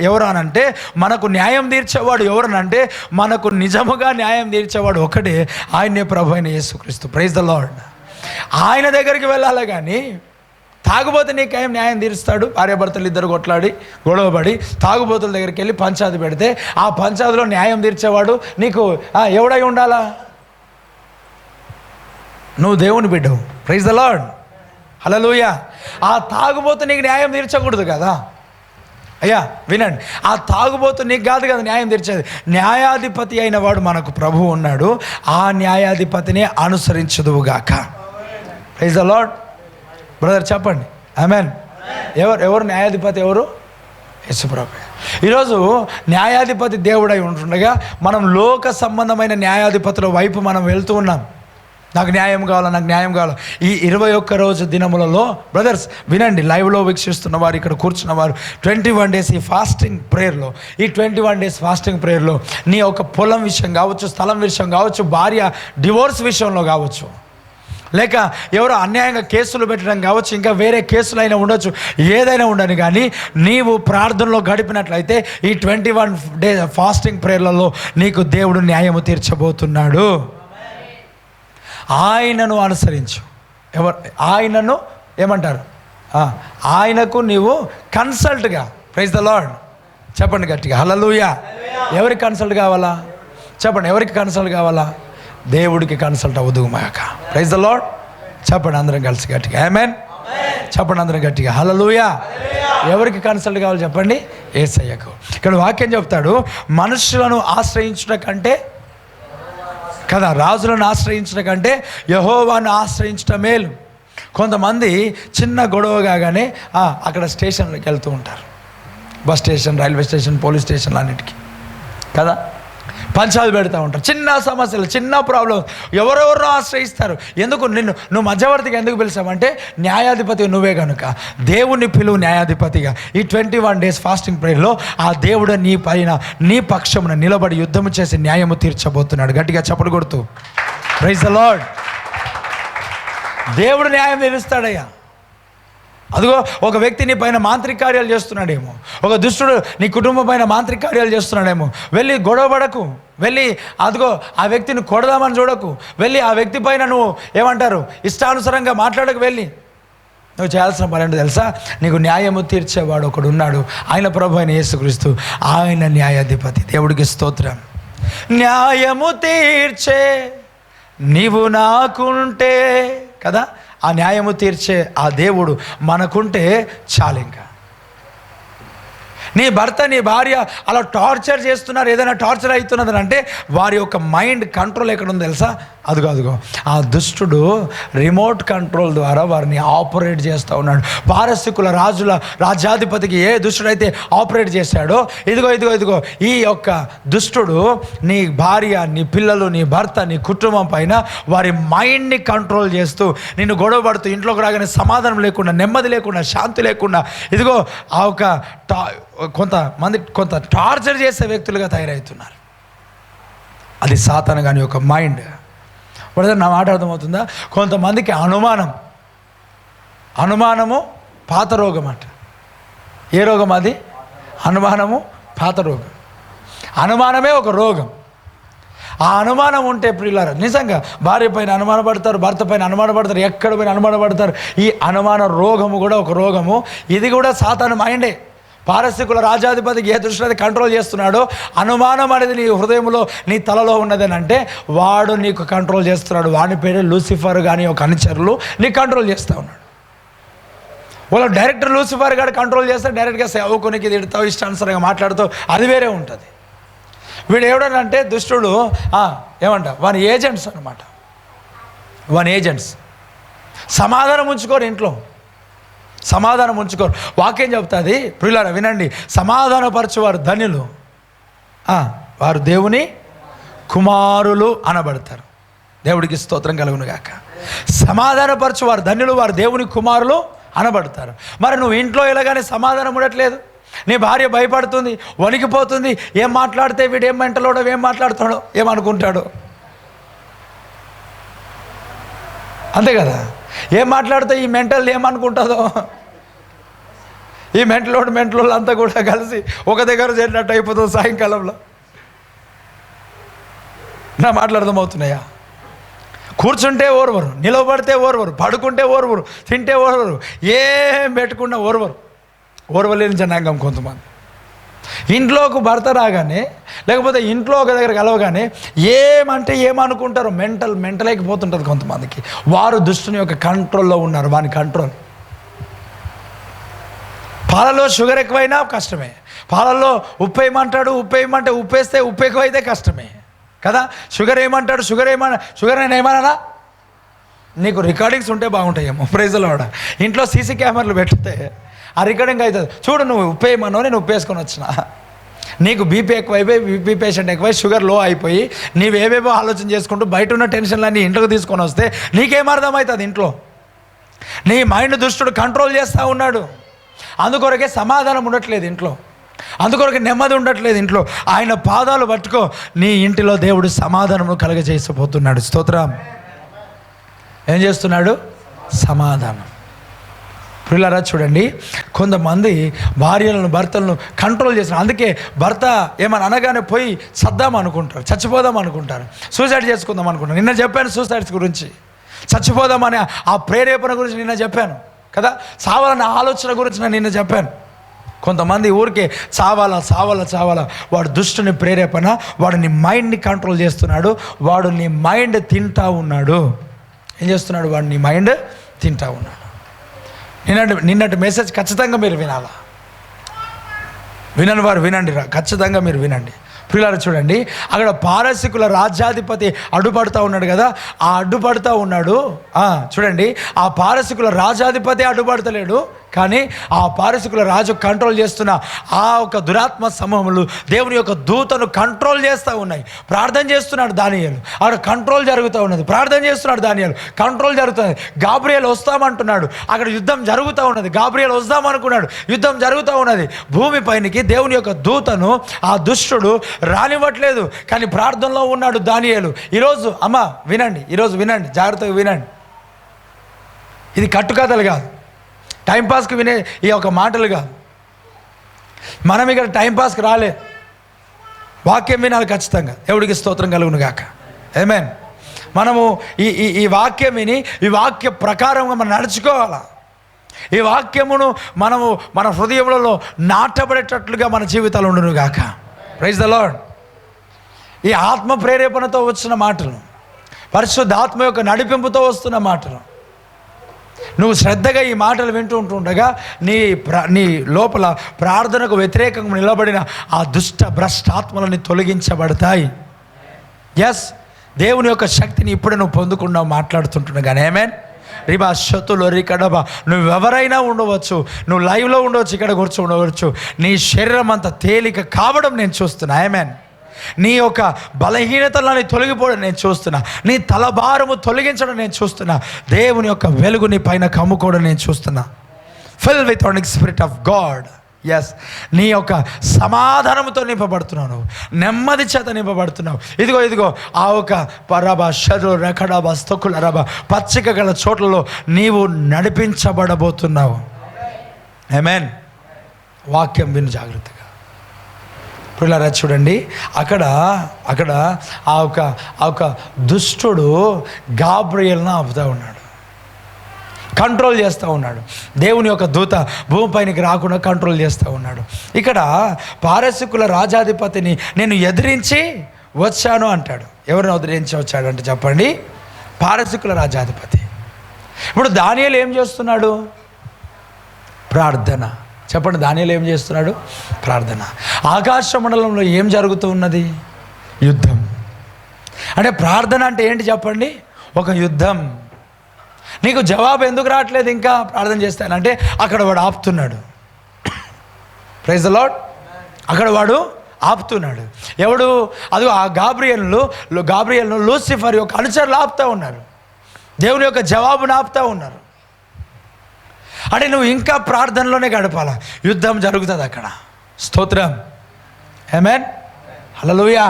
A: ఎవరనంటే మనకు న్యాయం తీర్చేవాడు ఎవరనంటే మనకు నిజముగా న్యాయం తీర్చేవాడు ఒకటే, ఆయనే ప్రభు అయిన యేసుక్రీస్తు. Praise the lord. ఆయన దగ్గరికి వెళ్ళాలి కానీ తాగుబోతు నీకేం న్యాయం తీరుస్తాడు? భార్యాభర్తలు ఇద్దరు కొట్లాడి గొడవపడి తాగుబోతుల దగ్గరికి వెళ్ళి పంచాయతీ పెడితే ఆ పంచాయతీలో న్యాయం తీర్చేవాడు నీకు ఎవడై ఉండాలా? నువ్వు దేవుని బిడ్డవు. Praise the Lord. హల్లెలూయా. ఆ తాగుబోతు నీకు న్యాయం తీర్చకూడదు కదా. అయ్యా వినండి, ఆ తాగుబోతు నీకు కాదు కదా న్యాయం తీర్చేది. న్యాయాధిపతి అయిన వాడు మనకు ప్రభువు ఉన్నాడు. ఆ న్యాయాధిపతిని అనుసరించదువుగాక. Praise the Lord. బ్రదర్ చెప్పండి ఆమేన్. ఎవరు న్యాయాధిపతి? ఎవరు? యేసుప్రభు. ఈరోజు న్యాయాధిపతి దేవుడై ఉంటుండగా మనం లోక సంబంధమైన న్యాయాధిపతుల వైపు మనం వెళ్తూ ఉన్నాం. నాకు న్యాయం కావాలా, నాకు న్యాయం కావాలా. ఈ 21 రోజు దినములలో బ్రదర్స్ వినండి, లైవ్లో వీక్షిస్తున్న వారు, ఇక్కడ కూర్చున్న వారు, 21 days ఈ ఫాస్టింగ్ ప్రేయర్లో, ఈ 21 days ఫాస్టింగ్ ప్రేయర్లో నీ ఒక పొలం విషయం కావచ్చు, స్థలం విషయం కావచ్చు, భార్య డివోర్స్ విషయంలో కావచ్చు, లేక ఎవరో అన్యాయంగా కేసులు పెట్టడం కావచ్చు, ఇంకా వేరే కేసులు అయినా ఉండొచ్చు, ఏదైనా ఉండని కానీ నీవు ప్రార్థనలో గడిపినట్లయితే ఈ 21 days ఫాస్టింగ్ ప్రేయర్లలో నీకు దేవుడు న్యాయము తీర్చబోతున్నాడు. ఆయనను అనుసరించు. ఆయనను ఏమంటారు? ఆయనకు నీవు కన్సల్ట్గా. Praise the lord. చెప్పండి గట్టిగా హల్లెలూయా. ఎవరికి కన్సల్ట్ కావాలా? చెప్పండి, ఎవరికి కన్సల్ట్ కావాలా? దేవుడికి కన్సల్ట్ అవ్వదుగాక. Praise the lord. చెప్పండి అందరం కలిసి గట్టిగా ఆమేన్. చెప్పండి అందరం గట్టిగా హల్లెలూయా. ఎవరికి కన్సల్ట్ కావాలి చెప్పండి? యేసయ్యకు. ఇక్కడ వాక్యం చెప్తాడు, మనుషులను ఆశ్రయించుట కంటే కదా, రాజులను ఆశ్రయించడం కంటే యెహోవాను ఆశ్రయించడం మేలు. కొంతమంది చిన్న గొడవ కాగానే అక్కడ స్టేషన్లోకి వెళ్తూ ఉంటారు. Bus station, railway station, police station అన్నిటికీ కదా పంచాయతీ పెడతా ఉంటారు. చిన్న సమస్యలు, చిన్న ప్రాబ్లం ఎవరెవరో ఆశ్రయిస్తారు. ఎందుకు? నువ్వు మధ్యవర్తిగా ఎందుకు పిలిచావంటే న్యాయాధిపతి నువ్వే కనుక దేవుని పిలువు న్యాయాధిపతిగా. ఈ 21 days ఫాస్టింగ్ ప్రేయర్లో ఆ దేవుడు నీ పైన, నీ పక్షమున నిలబడి యుద్ధము చేసి న్యాయము తీర్చబోతున్నాడు. గట్టిగా చప్పట్లు కొడుతూ ప్రైజ్ ద లార్డ్. దేవుడు న్యాయం తీరుస్తాడయ్యా. అదిగో ఒక వ్యక్తి నీ పైన మాంత్రిక కార్యాలు చేస్తున్నాడేమో, ఒక దుష్టుడు నీ కుటుంబం పైన మాంత్రిక కార్యాలు చేస్తున్నాడేమో, వెళ్ళి గొడవపడకు, వెళ్ళి అదిగో ఆ వ్యక్తిని కొడదామని చూడకు, వెళ్ళి ఆ వ్యక్తి పైన నువ్వు ఏమంటారు ఇష్టానుసారంగా మాట్లాడకు. వెళ్ళి నువ్వు చేయాల్సిన పని ఏంటో తెలుసా? నీకు న్యాయము తీర్చేవాడు ఒకడు ఉన్నాడు, ఆయన ప్రభు అయిన యేసుక్రీస్తు. ఆయన న్యాయాధిపతి. దేవుడికి స్తోత్రం. న్యాయము తీర్చే నీవు నాకుంటే కదా, ఆ న్యాయము తీర్చే ఆ దేవుడు మనకుంటే చాలు. ఇంకా నీ భర్త, నీ భార్య అలా టార్చర్ చేస్తున్నారు, ఏదైనా టార్చర్ అవుతున్నదని అంటే వారి యొక్క మైండ్ కంట్రోల్ ఎక్కడ ఉంది తెలుసా? అదిగో ఆ దుష్టుడు రిమోట్ కంట్రోల్ ద్వారా వారిని ఆపరేట్ చేస్తూ ఉన్నాడు. పారసికుల రాజ్యాధిపతికి ఏ దుష్టుడైతే ఆపరేట్ చేశాడో ఇదిగో ఈ యొక్క దుష్టుడు నీ భార్య, నీ పిల్లలు, నీ భర్త, నీ కుటుంబం పైన వారి మైండ్ని కంట్రోల్ చేస్తూ నిన్ను గొడవ పడుతూ ఇంట్లోకి రాగానే సమాధానం లేకుండా, నెమ్మది లేకుండా, శాంతి లేకుండా ఇదిగో ఆ ఒక కొంత టార్చర్ చేసే వ్యక్తులుగా తయారవుతున్నారు. అది సాతాను గాని యొక్క మైండ్. బ్రదర్ నా మాట అర్థమవుతుందా? కొంతమందికి అనుమానము పాత రోగం అంట. ఏ రోగం అది? అనుమానము పాత రోగం. అనుమానమే ఒక రోగం. ఆ అనుమానం ఉంటే ప్రియులారా నిజంగా భార్య పైన అనుమానపడతారు, భర్త పైన అనుమానపడతారు, ఎక్కడ పైన అనుమానపడతారు. ఈ అనుమాన రోగము కూడా ఒక రోగము. ఇది కూడా సాతాను మైండే. పారసికుల రాజాధిపతికి ఏ దృష్టి కంట్రోల్ చేస్తున్నాడో, అనుమానం అనేది నీ హృదయంలో నీ తలలో ఉన్నదని అంటే వాడు నీకు కంట్రోల్ చేస్తున్నాడు. వాని పేరు లూసిఫర్ కానీ ఒక అనుచరులు నీకు కంట్రోల్ చేస్తూ ఉన్నాడు. వాళ్ళ డైరెక్టర్ లూసిఫర్ గారు కంట్రోల్ చేస్తే డైరెక్ట్గా సేవకునికి తిడతావు, ఇష్టానుసారంగా మాట్లాడుతావు, అది వేరే ఉంటుంది. వీడు ఎవడనంటే దుష్టుడు ఏమంట వాని ఏజెంట్స్ అనమాట. వాని ఏజెంట్స్ సమాధానం ఉంచుకోరు, ఇంట్లో సమాధానం ఉంచుకోరు. వాక్యం చెప్తుంది ప్రియులారా వినండి, సమాధానపరచువారు ధన్యులు, వారు దేవుని కుమారులు అనబడతారు. దేవుడికి స్తోత్రం కలుగును గాక. సమాధానపరచువారు ధన్యులు, వారు దేవుని కుమారులు అనబడతారు. మరి నువ్వు ఇంట్లో ఎలాగానే సమాధానం ఉండట్లేదు, నీ భార్య భయపడుతుంది, వణికిపోతుంది, ఏం మాట్లాడితే వీడు ఏం మెంటలోడో, ఏం మాట్లాడుతాడో, ఏమనుకుంటాడో, అంతే కదా. ఏం మాట్లాడితే ఈ మెంటల్ ఏమనుకుంటుందో, ఈ మెంటలోడు అంతా కూడా కలిసి ఒక దగ్గర చేరినట్టు అయిపోతుంది సాయంకాలంలో. నా మాట్లాడదామవుతున్నాయా? కూర్చుంటే ఓర్వరు, నిలబడితే ఓర్వరు, పడుకుంటే ఓర్వరు, తింటే ఓర్వరు, ఏం పెట్టుకున్నా ఓర్వలేని జనాంగం కొంతమంది. ఇంట్లోకి భర్త రాగానే లేకపోతే ఇంట్లో ఒక దగ్గర కలవగానే ఏమంటే ఏమనుకుంటారో మెంటలైపోతుంటుంది కొంతమందికి. వారు దుష్టుని యొక్క కంట్రోల్లో ఉన్నారు, వాని కంట్రోల్. పాలలో షుగర్ ఎక్కువైనా కష్టమే, పాలల్లో ఉప్పు వేయమంటాడు, ఉప్పేస్తే ఉప్పు ఎక్కువైతే కష్టమే కదా. షుగర్ నేను ఏమన్నా నీకు రికార్డింగ్స్ ఉంటే బాగుంటాయేమో, ప్రైజ్లో కూడా. ఇంట్లో సీసీ కెమెరాలు పెడితే ఆ రికార్డింగ్ అవుతుంది. చూడు, నువ్వు ఉప్పేయమన్నావు, నేను ఉప్పేసుకొని వచ్చిన, నీకు బీపీ ఎక్కువైపోయి, బీపీ పేషెంట్ ఎక్కువై, షుగర్ లో అయిపోయి, నీవేవేవో ఆలోచన చేసుకుంటూ బయట ఉన్న టెన్షన్లన్నీ ఇంట్లోకి తీసుకొని వస్తే నీకేం అర్థమవుతుంది? ఇంట్లో నీ మైండ్ దుష్టుడు కంట్రోల్ చేస్తూ ఉన్నాడు. అందుకొరకే సమాధానం ఉండట్లేదు ఇంట్లో, అందుకొరకే నెమ్మది ఉండట్లేదు ఇంట్లో. ఆయన పాదాలు పట్టుకో, నీ ఇంటిలో దేవుడు సమాధానము కలగజేసిపోతున్నాడు. స్తోత్రం. ఏం చేస్తున్నాడు? సమాధానం. ప్రియులారా చూడండి, కొంతమంది భార్యలను భర్తలను కంట్రోల్ చేస్తున్నారు. అందుకే భర్త ఏమని అనగానే పోయి చద్దాం అనుకుంటారు, చచ్చిపోదాం అనుకుంటారు, సూసైడ్ చేసుకుందాం అనుకుంటారు. నిన్న చెప్పాను సూసైడ్స్ గురించి, చచ్చిపోదామనే ఆ ప్రేరేపణ గురించి నిన్న చెప్పాను కదా. చావాలనే ఆలోచన గురించి నేను నిన్న చెప్పాను. కొంతమంది ఊరికే చావాలా, వాడు దుష్టుని ప్రేరేపణ, వాడు నీ మైండ్ని కంట్రోల్ చేస్తున్నాడు, వాడు నీ మైండ్ తింటా ఉన్నాడు. ఏం చేస్తున్నాడు? వాడు నీ మైండ్ తింటా ఉన్నాడు. నిన్నటి మెసేజ్ ఖచ్చితంగా మీరు వినాలా, వినని వారు వినండి, ఖచ్చితంగా మీరు వినండి. ప్రియులారా చూడండి, అక్కడ పారసికుల రాజ్యాధిపతి అడ్డుపడుతూ ఉన్నాడు కదా. ఆ అడ్డుపడుతూ ఉన్నాడు, చూడండి, ఆ పారసికుల రాజ్యాధిపతి అడ్డుపడతలేడు, కానీ ఆ పారసికుల రాజు కంట్రోల్ చేస్తున్న ఆ ఒక దురాత్మ సమూహములు దేవుని యొక్క దూతను కంట్రోల్ చేస్తూ ఉన్నాయి. ప్రార్థన చేస్తున్నాడు దానియేలు, అక్కడ కంట్రోల్ జరుగుతూ ఉన్నది. ప్రార్థన చేస్తున్నాడు దానియేలు, కంట్రోల్ జరుగుతుంది. గాబ్రియేల్ వస్తామంటున్నాడు, అక్కడ యుద్ధం జరుగుతూ ఉన్నది. గాబ్రియేల్ వస్తామనుకున్నాడు, యుద్ధం జరుగుతూ ఉన్నది. భూమి పైనకి దేవుని యొక్క దూతను ఆ దుష్టుడు రానివ్వట్లేదు, కానీ ప్రార్థనలో ఉన్నాడు దానియేలు. ఈరోజు ఈరోజు వినండి, జాగ్రత్తగా వినండి. ఇది కట్టుకథలు కాదు, టైంపాస్కి వినే ఈ యొక్క మాటలు కాదు. మనం ఇక్కడ టైంపాస్కి రాలే, వాక్యం వినాలి ఖచ్చితంగా. దేవుడికి స్తోత్రం కలుగును గాక. ఆమేన్. మనము ఈ వాక్యం విని ఈ వాక్య ప్రకారంగా మనం నడుచుకోవాలా. ఈ వాక్యమును మనము మన హృదయములలో నాటబడేటట్లుగా మన జీవితాలు ఉండును గాక. Praise the lord. ఈ ఆత్మ ప్రేరేపణతో వచ్చిన మాటలు, పరిశుద్ధాత్మ యొక్క నడిపింపుతో వస్తున్న మాటలు, నువ్వు శ్రద్ధగా ఈ మాటలు వింటూ ఉంటుండగా నీ లోపల ప్రార్థనకు వ్యతిరేకంగా నిలబడిన ఆ దుష్ట భ్రష్టాత్మలని తొలగించబడతాయి. ఎస్, దేవుని యొక్క శక్తిని ఇప్పుడే నువ్వు పొందుకున్నావు మాట్లాడుతుంటుండగానే. ఆమేన్. రిబా శతులు రికడబా, నువ్వెవరైనా ఉండవచ్చు, నువ్వు లైవ్లో ఉండవచ్చు, ఇక్కడ కూర్చో ఉండవచ్చు, నీ శరీరం అంతా తేలిక కావడం నేను చూస్తున్నా. ఆమేన్. నీ యొక్క బలహీనతలని తొలగిపోవడం నేను చూస్తున్నా, నీ తలభారము తొలగించడం నేను చూస్తున్నా, దేవుని యొక్క వెలుగు నీ పైన కమ్ముకోవడం నేను చూస్తున్నా. Fill with spirit of God. Yes, నీ యొక్క సమాధానంతో నింపబడుతున్నావు, నెమ్మది చేత నింపబడుతున్నావు. ఇదిగో ఆ ఒక పరబ షరు రకడబ స్తకుల రబ పచ్చిక గల చోట్లలో నీవు నడిపించబడబోతున్నావు. ఆమేన్. వాక్యం విను జాగ్రత్తగా. పిల్లరా చూడండి, అక్కడ ఆ ఒక దుష్టుడు గాబ్రియేల్ను ఆపుతూ ఉన్నాడు. కంట్రోల్ చేస్తూ ఉన్నాడు. దేవుని యొక్క దూత భూమిపైనకి రాకుండా కంట్రోల్ చేస్తూ ఉన్నాడు. ఇక్కడ పారసీకుల రాజాధిపతిని నేను ఎదిరించి వచ్చాను అంటాడు. ఎవరిని ఎదిరించి వచ్చాడు అంటే చెప్పండి, పారసీకుల రాజాధిపతి. ఇప్పుడు దానియేలు ఏం చేస్తున్నాడు? ప్రార్థన. చెప్పండి, దానియేలు ఏం చేస్తున్నాడు? ప్రార్థన. ఆకాశ మండలంలో ఏం జరుగుతూ ఉన్నది? యుద్ధం. అంటే ప్రార్థన అంటే ఏంటి చెప్పండి? ఒక యుద్ధం. నీకు జవాబు ఎందుకు రావట్లేదు ఇంకా ప్రార్థన చేస్తానంటే అక్కడ వాడు ఆపుతున్నాడు. Praise the lord. అక్కడ వాడు ఆపుతున్నాడు. ఎవడు? అది ఆ గాబ్రియల్ను లూసిఫర్ యొక్క అనుచరులు ఆపుతూ ఉన్నారు. దేవుని యొక్క జవాబును ఆపుతూ ఉన్నారు. అంటే నువ్వు ఇంకా ప్రార్థనలోనే గడపాలా. యుద్ధం జరుగుతుంది అక్కడ. స్తోత్రం. ఆమేన్. హల్లెలూయా.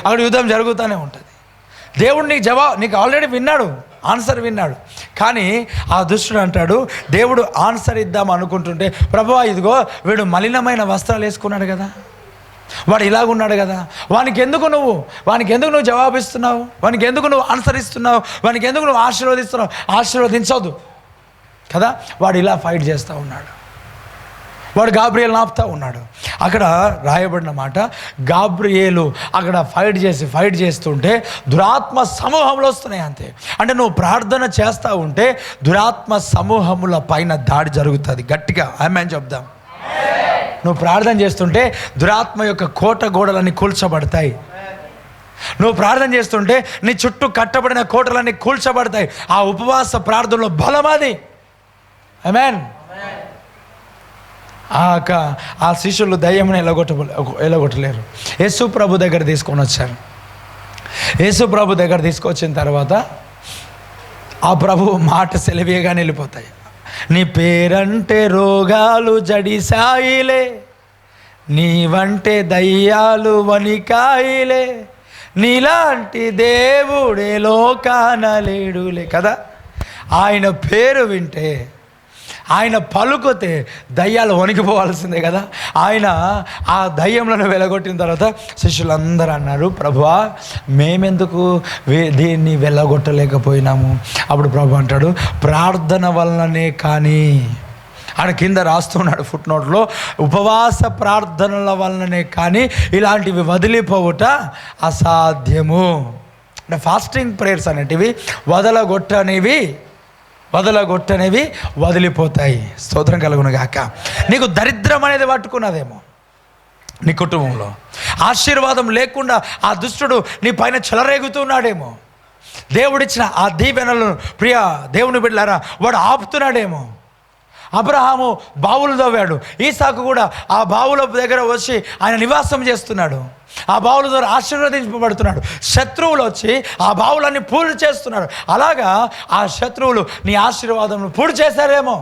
A: అక్కడ యుద్ధం జరుగుతూనే ఉంటుంది. దేవుడు నీకు ఆల్రెడీ విన్నాడు, ఆన్సర్ విన్నాడు. కానీ ఆ దుష్టుడు అంటాడు, దేవుడు ఆన్సర్ ఇద్దాం అనుకుంటుంటే, ప్రభువా ఇదిగో వీడు మలినమైన వస్త్రాలు వేసుకున్నాడు కదా, వాడు ఇలాగున్నాడు కదా, వానికి ఎందుకు నువ్వు జవాబిస్తున్నావు? వానికి ఎందుకు నువ్వు ఆన్సర్ ఇస్తున్నావు? వానికి ఎందుకు నువ్వు ఆశీర్వదిస్తున్నావు? ఆశీర్వదించవద్దు కదా. వాడు ఇలా ఫైట్ చేస్తూ ఉన్నాడు. వాడు గాబ్రియేలును ఆపుతూ ఉన్నాడు. అక్కడ రాయబడిన మాట, గాబ్రియేలు అక్కడ ఫైట్ చేస్తుంటే దురాత్మ సమూహంలో వస్తున్నాయి అంతే. అంటే నువ్వు ప్రార్థన చేస్తూ ఉంటే దురాత్మ సమూహముల పైన దాడి జరుగుతుంది. గట్టిగా ఆమేన్ చెప్దాం. నువ్వు ప్రార్థన చేస్తుంటే దురాత్మ యొక్క కోట గోడలన్నీ కూల్చబడతాయి. నువ్వు ప్రార్థన చేస్తుంటే నీ చుట్టూ కట్టబడిన కోటలన్నీ కూల్చబడతాయి. ఆ ఉపవాస ప్రార్థనలో బలం అది. ఆమేన్. ఆ శిష్యులు దయ్యమును ఎలగొట్టలేరు. యేసు ప్రభు దగ్గర తీసుకొని వచ్చారు. యేసు ప్రభు దగ్గర తీసుకొచ్చిన తర్వాత ఆ ప్రభు మాట సెలవేగానే వెళ్ళిపోతాయి. నీ పేరంటే రోగాలు జడిసాయిలే, నీవంటే దయ్యాలు వణికాయిలే, నీలాంటి దేవుడే లోకాన లేడులే కదా. ఆయన పేరు వింటే, ఆయన పలుకుతే దయ్యాలు వణికిపోవాల్సిందే కదా. ఆయన ఆ దయ్యంలను వెలగొట్టిన తర్వాత శిష్యులందరూ అన్నారు, ప్రభువా మేమెందుకు దీన్ని వెళ్ళగొట్టలేకపోయినాము? అప్పుడు ప్రభు అంటాడు, ప్రార్థన వలననే. కానీ ఆయన కింద రాస్తున్నాడు ఫుట్ నోట్లో, ఉపవాస ప్రార్థనల వలననే కానీ ఇలాంటివి వదిలిపోవుట అసాధ్యము. అంటే ఫాస్టింగ్ ప్రేయర్స్ అనేటివి వదలగొట్టనేవి వదిలిపోతాయి. స్తోత్రం కలుగును గాక. నీకు దరిద్రం అనేది పట్టుకున్నదేమో, నీ కుటుంబంలో ఆశీర్వాదం లేకుండా ఆ దుష్టుడు నీ పైన చెలరేగుతున్నాడేమో, దేవుడిచ్చిన ఆ దీవెనలను ప్రియ దేవుని బిడ్డలారా వాడు ఆపుతున్నాడేమో. అబ్రహాము బావులు తవ్వాడు, ఈసాకు కూడా ఆ బావుల దగ్గర వచ్చి ఆయన నివాసం చేస్తున్నాడు. ఆ బావుల ద్వారా ఆశీర్వదింపబడుతున్నాడు. శత్రువులు వచ్చి ఆ బావులన్నీ పూర్తి చేస్తున్నాడు. అలాగా ఆ శత్రువులు నీ ఆశీర్వాదం పూర్తి చేశారేమో.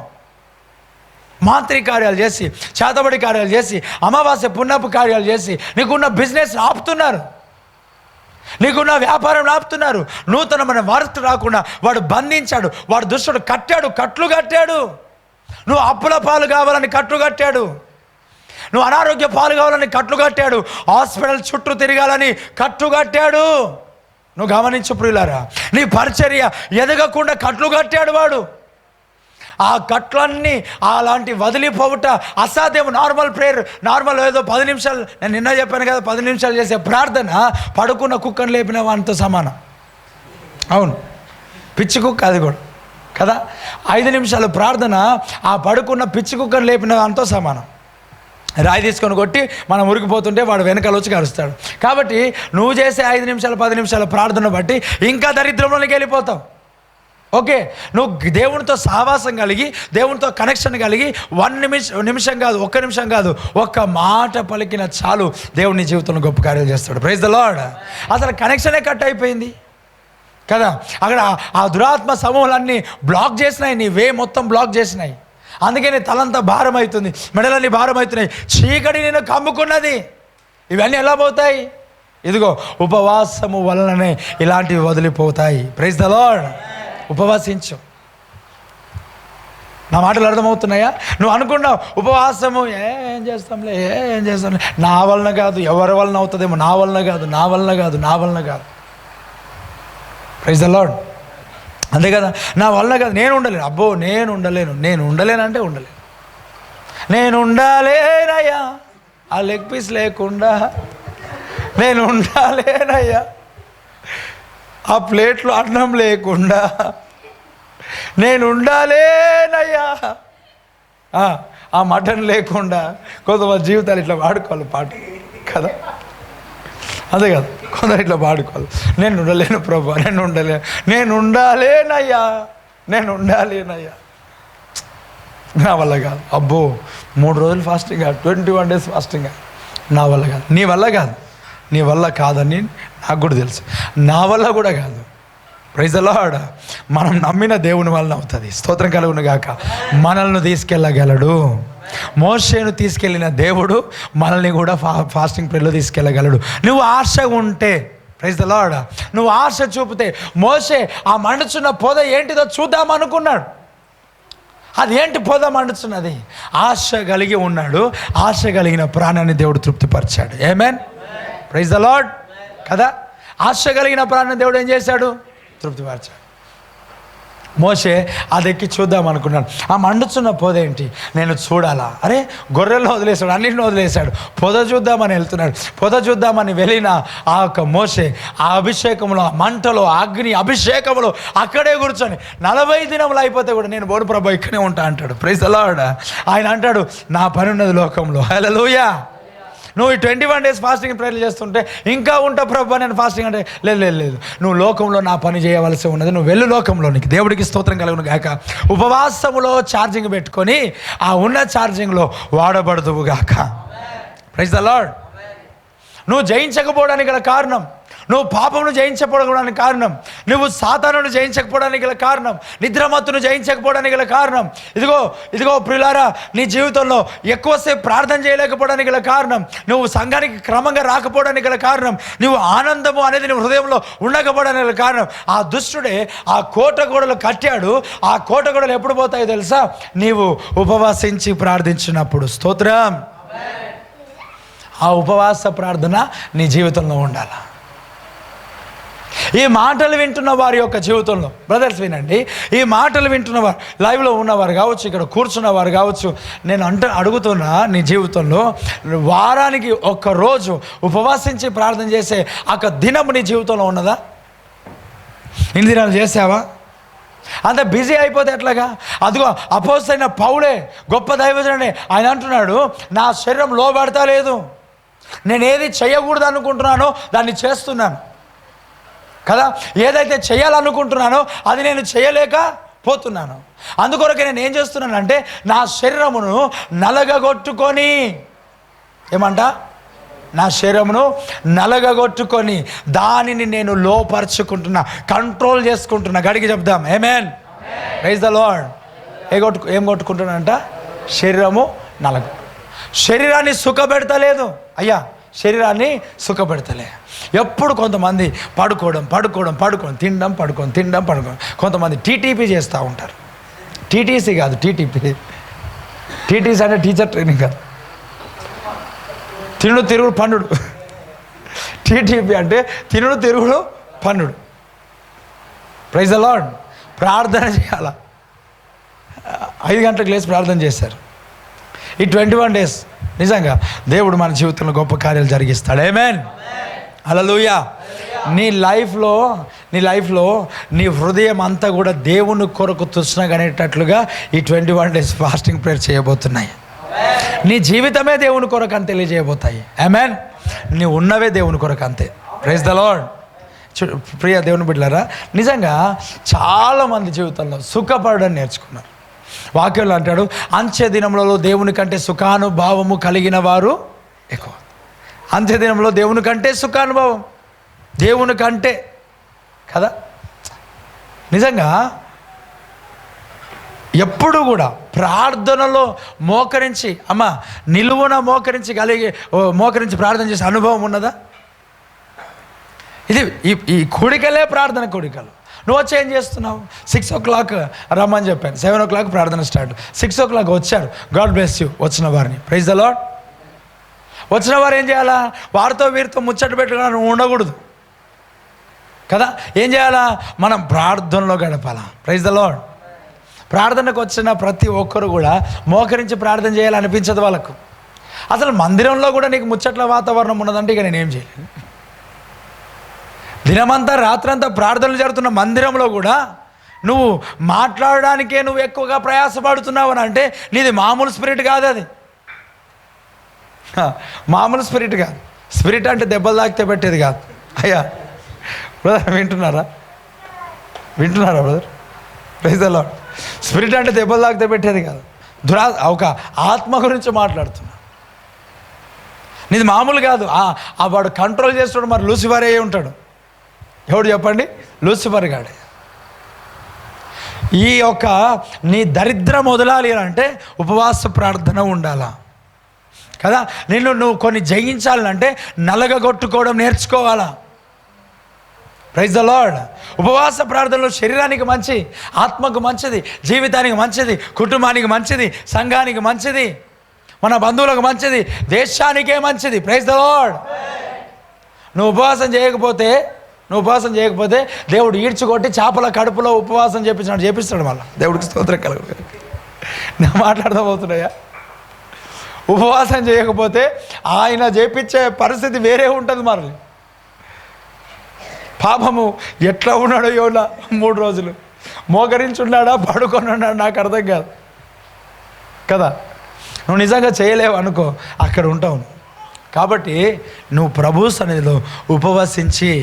A: మాంత్రిక కార్యాలు చేసి, చేతబడి కార్యాలు చేసి, అమావాస్య పుణ్యపు కార్యాలు చేసి నీకున్న బిజినెస్ ఆపుతున్నారు, నీకున్న వ్యాపారం ఆపుతున్నారు. నూతనమైన వర్క్ రాకుండా వాడు బంధించాడు. వాడు దుష్టుడు కట్లు కట్టాడు. నువ్వు అప్పుల పాలు కావాలని కట్లు కట్టాడు. నువ్వు అనారోగ్య పాలు కావాలని కట్లు కట్టాడు. హాస్పిటల్ చుట్టూ తిరగాలని కట్లు కట్టాడు. నువ్వు గమనించు ప్రియులారా, నీ పరిచర్య ఎదగకుండా కట్లు కట్టాడు వాడు. ఆ కట్లన్నీ అలాంటి వదిలిపోవుట అసాధ్యం. నార్మల్ ప్రేయర్, నార్మల్ ఏదో 10 నిమిషాలు, నేను నిన్న చెప్పాను కదా, 10 నిమిషాలు చేసే ప్రార్థన పడుకున్న కుక్కను లేపిన వానితో సమానం. అవును, పిచ్చి కుక్క అది కూడా కదా. 5 నిమిషాలు ప్రార్థన ఆ పడుకున్న పిచ్చి కుక్కను లేపిన దాంతో సమానం. రాయి తీసుకొని కొట్టి మనం ఉరికిపోతుంటే వాడు వెనకాల వచ్చి కరుస్తాడు. కాబట్టి నువ్వు చేసే 5 నిమిషాలు 10 నిమిషాల ప్రార్థన బట్టి ఇంకా దరిద్రంలోకి వెళ్ళిపోతావు. ఓకే, నువ్వు దేవునితో సహవాసం కలిగి, దేవునితో కనెక్షన్ కలిగి 1 నిమిషం కాదు, 1 నిమిషం కాదు, ఒక్క మాట పలికిన చాలు దేవుని జీవితంలో గొప్ప కార్యాలు చేస్తాడు. Praise the lord. అసలు కనెక్షనే కట్ అయిపోయింది కదా. అక్కడ ఆ దురాత్మ సమూహాలన్నీ బ్లాక్ చేసినాయి, నీ వే మొత్తం బ్లాక్ చేసినాయి. అందుకే నీ తలంతా భారం అవుతుంది, మెడలన్నీ భారం అవుతున్నాయి, చీకటి నేను కమ్ముకున్నది. ఇవన్నీ ఎలా పోతాయి? ఇదిగో ఉపవాసము వలననే ఇలాంటివి వదిలిపోతాయి. Praise the Lord. ఉపవాసించు. నా మాటలు అర్థమవుతున్నాయా? నువ్వు అనుకున్నావు ఉపవాసము ఏం చేస్తాంలే, నా వలన కాదు, ఎవరి వలన అవుతుందేమో, నా వలన కాదు. Praise the lord. అంతే కదా, నా వల్ల కాదు, నేను ఉండలేను, అబ్బో నేను ఉండలేను అంటే ఉండలేను, నేను ఉండాలేనయ్యా ఆ లెగ్ పీస్ లేకుండా, నేను ఉండాలేనయ్యా ఆ ప్లేట్లో అన్నం లేకుండా, నేను ఉండాలేనయ్యా ఆ మటన్ లేకుండా. కొంతమంది జీవితాలు ఇట్లా వాడుకోవాలి పాట కదా, అదే కదా, కొందరు ఇట్లా పాడుకోవాలి, నేను ఉండలేను ప్రభా, నేను ఉండాలేనయ్యా నా వల్ల కాదు, అబ్బో 3 రోజులు ఫాస్టింగ్ కాదు, 21 days ఫాస్టింగ్ కాదు, నా వల్ల కాదు, నీ వల్ల కాదని నాకు కూడా తెలుసు, నా వల్ల కూడా కాదు. Praise the lord. మనం నమ్మిన దేవుని వలన అవుతుంది. స్తోత్రం కలుగును గాక. మనల్ని తీసుకెళ్ళగలడు. మోషేను తీసుకెళ్ళిన దేవుడు మనల్ని కూడా ఫాస్టింగ్ ప్రేయర్లో తీసుకెళ్ళగలడు. నువ్వు ఆశ ఉంటే, ప్రైజ్ ది లార్డ్, నువ్వు ఆశ చూపితే, మోషే ఆ మండుచున్న పొద ఏంటిదో చూద్దాం అనుకున్నాడు. అది ఏంటి పొద మండుచున్నది? ఆశ కలిగి ఉన్నాడు. ఆశ కలిగిన ప్రాణాన్ని దేవుడు తృప్తిపరిచాడు. ఆమేన్, ప్రైజ్ ది లార్డ్ కదా. ఆశ కలిగిన ప్రాణాన్ని దేవుడు ఏం చేశాడు? తృప్తిపరిచాడు. మోషే అది ఎక్కి చూద్దాం అనుకున్నాడు. ఆ మండుచున్న పొద ఏంటి నేను చూడాలా? అరే, గొర్రెలను వదిలేశాడు, అన్నింటిని వదిలేశాడు, పొద చూద్దామని వెళ్తున్నాడు. పొద చూద్దామని వెళ్ళిన ఆ యొక్క మోషే ఆ అభిషేకంలో, ఆ మంటలో, అగ్ని అభిషేకంలో అక్కడే కూర్చొని 40 దినములు అయిపోతే కూడా నేను బోడు ప్రభు ఇక్కడే ఉంటా అంటాడు. Praise the lord. ఆయన అంటాడు, నా పని ఉన్నది లోకంలో. హల్లెలూయా. నువ్వు ఈ 21 days ఫాస్టింగ్ ప్రేయర్లు చేస్తుంటే ఇంకా ఉంటా ప్రభు నేను ఫాస్టింగ్ అంటే, లేదు, నువ్వు లోకంలో నా పని చేయవలసి ఉన్నది, నువ్వు వెళ్ళు లోకంలోనికి. దేవుడికి స్తోత్రం కలుగును గాక. ఉపవాసములో ఛార్జింగ్ పెట్టుకొని ఆ ఉన్న ఛార్జింగ్లో వాడబడదువు గాక. Praise the lord. నువ్వు జయించకపోవడానికి గల కారణం, నువ్వు పాపమును జయించకపోవడానికి కారణం, నువ్వు సాతానును జయించకపోవడానికి గల కారణం, నిద్రమత్తును జయించకపోవడానికి గల కారణం, ఇదిగో ప్రియులారా, నీ జీవితంలో ఎక్కువసేపు ప్రార్థన చేయలేకపోవడానికి గల కారణం, నువ్వు సంఘానికి క్రమంగా రాకపోవడానికి గల కారణం, నువ్వు ఆనందము అనేది నీ హృదయంలో ఉండకపోవడానికి గల కారణం, ఆ దుష్టుడే ఆ కోట గోడలు కట్టాడు. ఆ కోట గోడలు ఎప్పుడు పోతాయో తెలుసా? నీవు ఉపవాసించి ప్రార్థించినప్పుడు. స్తోత్రం. ఆ ఉపవాస ప్రార్థన నీ జీవితంలో ఉండాలి. ఈ మాటలు వింటున్న వారి యొక్క జీవితంలో, బ్రదర్స్ వినండి, ఈ మాటలు వింటున్నవారు, లైవ్లో ఉన్నవారు కావచ్చు, ఇక్కడ కూర్చున్నవారు కావచ్చు, నేను అడుగుతున్నా, నీ జీవితంలో వారానికి 1 రోజు ఉపవాసించి ప్రార్థన చేసే ఒక దినము నీ జీవితంలో ఉన్నదా? ఇన్ని దినాలు చేసావా? అంత బిజీ అయిపోతే ఎట్లాగా? అదిగో అపోస్తలుడైన పౌలే, గొప్ప దైవజనుడే, ఆయన అంటున్నాడు, నా శరీరం లోబడతా లేదు, నేను ఏది చేయకూడదు అనుకుంటున్నానో దాన్ని చేస్తున్నాను కదా, ఏదైతే చేయాలనుకుంటున్నానో అది నేను చేయలేకపోతున్నాను. అందుకొరకే నేను ఏం చేస్తున్నానంటే నా శరీరమును నలగగొట్టుకొని, నా శరీరమును నలగగొట్టుకొని దానిని నేను లోపరుచుకుంటున్నా, కంట్రోల్ చేసుకుంటున్నా. గడికి చెప్దాం ఆమేన్, ప్రైజ్ ది లార్డ్. ఏం కొట్టుకుంటున్నానంట? శరీరము శరీరాన్ని సుఖపెడతలేదు అయ్యా, శరీరాన్ని సుఖపెడతలే. ఎప్పుడు కొంతమంది పడుకోవడం, తినడం, పడుకోవడం. కొంతమంది టీటీపీ చేస్తూ ఉంటారు. టీటీసీ కాదు, టీటీసీ అంటే టీచర్ ట్రైనింగ్ కాదు, తినుడు తిరుగుడు పన్నుడు. టీటీపీ అంటే తినుడు తిరుగుడు పన్నుడు. Praise the lord. ప్రార్థన చేయాల. 5 గంటలకు లేచి ప్రార్థన చేశారు. ఈ 21 days నిజంగా దేవుడు మన జీవితంలో గొప్ప కార్యాలు జరిగిస్తాడు. ఆమేన్, హల్లెలూయా. నీ లైఫ్లో నీ హృదయం అంతా కూడా దేవుని కొరకు తృష్ణగనేటట్లుగా ఈ 21 days ఫాస్టింగ్ ప్రేయర్ చేయబోతున్నాయి. నీ జీవితమే దేవుని కొరకు అని తెలియజేయబోతాయి. ఆమేన్. నీ ఉన్నవే దేవుని కొరకు అంతే. Praise the lord. ప్రియ దేవుని బిడ్డలారా, నిజంగా చాలామంది జీవితంలో సుఖపడడం నేర్చుకున్నారు. వాక్యంలో అంటాడు, అంత్య దినములలో దేవుని కంటే సుఖానుభావము కలిగిన వారు ఎక్కువ. అంత్య దినంలో దేవుని కంటే సుఖానుభవం, దేవుని కంటే కదా. నిజంగా ఎప్పుడు కూడా ప్రార్థనలో మోకరించి, నిలువున మోకరించి ప్రార్థన చేసే అనుభవం ఉన్నదా? ఇది ఈ కోడికలే ప్రార్థన కోడికలు. నువ్వు వచ్చి ఏం చేస్తున్నావు? 6 o'clock రమ్మని చెప్పాను, 7 o'clock ప్రార్థన స్టార్ట్, 6 o'clock వచ్చారు. గాడ్ బ్లెస్ యూ వచ్చిన వారిని. Praise the lord. వచ్చిన వారు ఏం చేయాలా? వారితో వీరితో ముచ్చట పెట్టుకుని నువ్వు ఉండకూడదు కదా. ఏం చేయాలా? మనం ప్రార్థనలో గడపాలా. Praise the lord. ప్రార్థనకు వచ్చిన ప్రతి ఒక్కరు కూడా మోకరించి ప్రార్థన చేయాలనిపించదు వాళ్ళకు. అసలు మందిరంలో కూడా నీకు ముచ్చట్ల వాతావరణం ఉన్నదంటే ఇక నేనేం చేయలేను. దినమంతా రాత్రంతా ప్రార్థనలు జరుగుతున్న మందిరంలో కూడా నువ్వు మాట్లాడడానికే నువ్వు ఎక్కువగా ప్రయాసపడుతున్నావు అని అంటే నీది మామూలు స్పిరిట్ కాదు. అది మామూలు స్పిరిట్ కాదు. స్పిరిట్ అంటే దెబ్బలు తాకితే పెట్టేది కాదు. అయ్యా బ్రదర్, వింటున్నారా brother? Praise the lord. Spirit అంటే దెబ్బలు తాకితే పెట్టేది కాదు. ఒక ఆత్మ గురించి మాట్లాడుతున్నా. నీది మామూలు కాదు. వాడు కంట్రోల్ చేస్తాడు. మరి లూసిఫర్ అయ్యే ఉంటాడు. ఎవడు చెప్పండి? లూసిఫర్ గాడే. ఈ యొక్క నీ దరిద్రం వదలాలి అంటే ఉపవాస ప్రార్థన ఉండాలా కదా. నువ్వు కొన్ని జయించాలంటే నలగగొట్టుకోవడం నేర్చుకోవాలా. Praise the lord. ఉపవాస ప్రార్థనలో శరీరానికి మంచి, ఆత్మకు మంచిది, జీవితానికి మంచిది, కుటుంబానికి మంచిది, సంఘానికి మంచిది, మన బంధువులకు మంచిది, దేశానికే మంచిది. Praise the lord. నువ్వు ఉపవాసం చేయకపోతే దేవుడు ఈడ్చుకొట్టి చేపల కడుపులో ఉపవాసం చేపిస్తాడు. మళ్ళీ దేవుడికి స్తోత్రం కలుగు. నా మాట్లాడదాం అవుతున్నాయా? ఉపవాసం చేయకపోతే ఆయన చేపించే పరిస్థితి వేరే ఉంటుంది. మరి పాపము ఎట్లా ఉన్నాడో యోలా 3 రోజులు మోకరించున్నాడా, పడుకొని ఉన్నాడా నాకు అర్థం కాదు కదా. నువ్వు నిజంగా చేయలేవు అనుకో, అక్కడ ఉంటావు. కాబట్టి నువ్వు ప్రభు సన్నిధిలో ఉపవసించి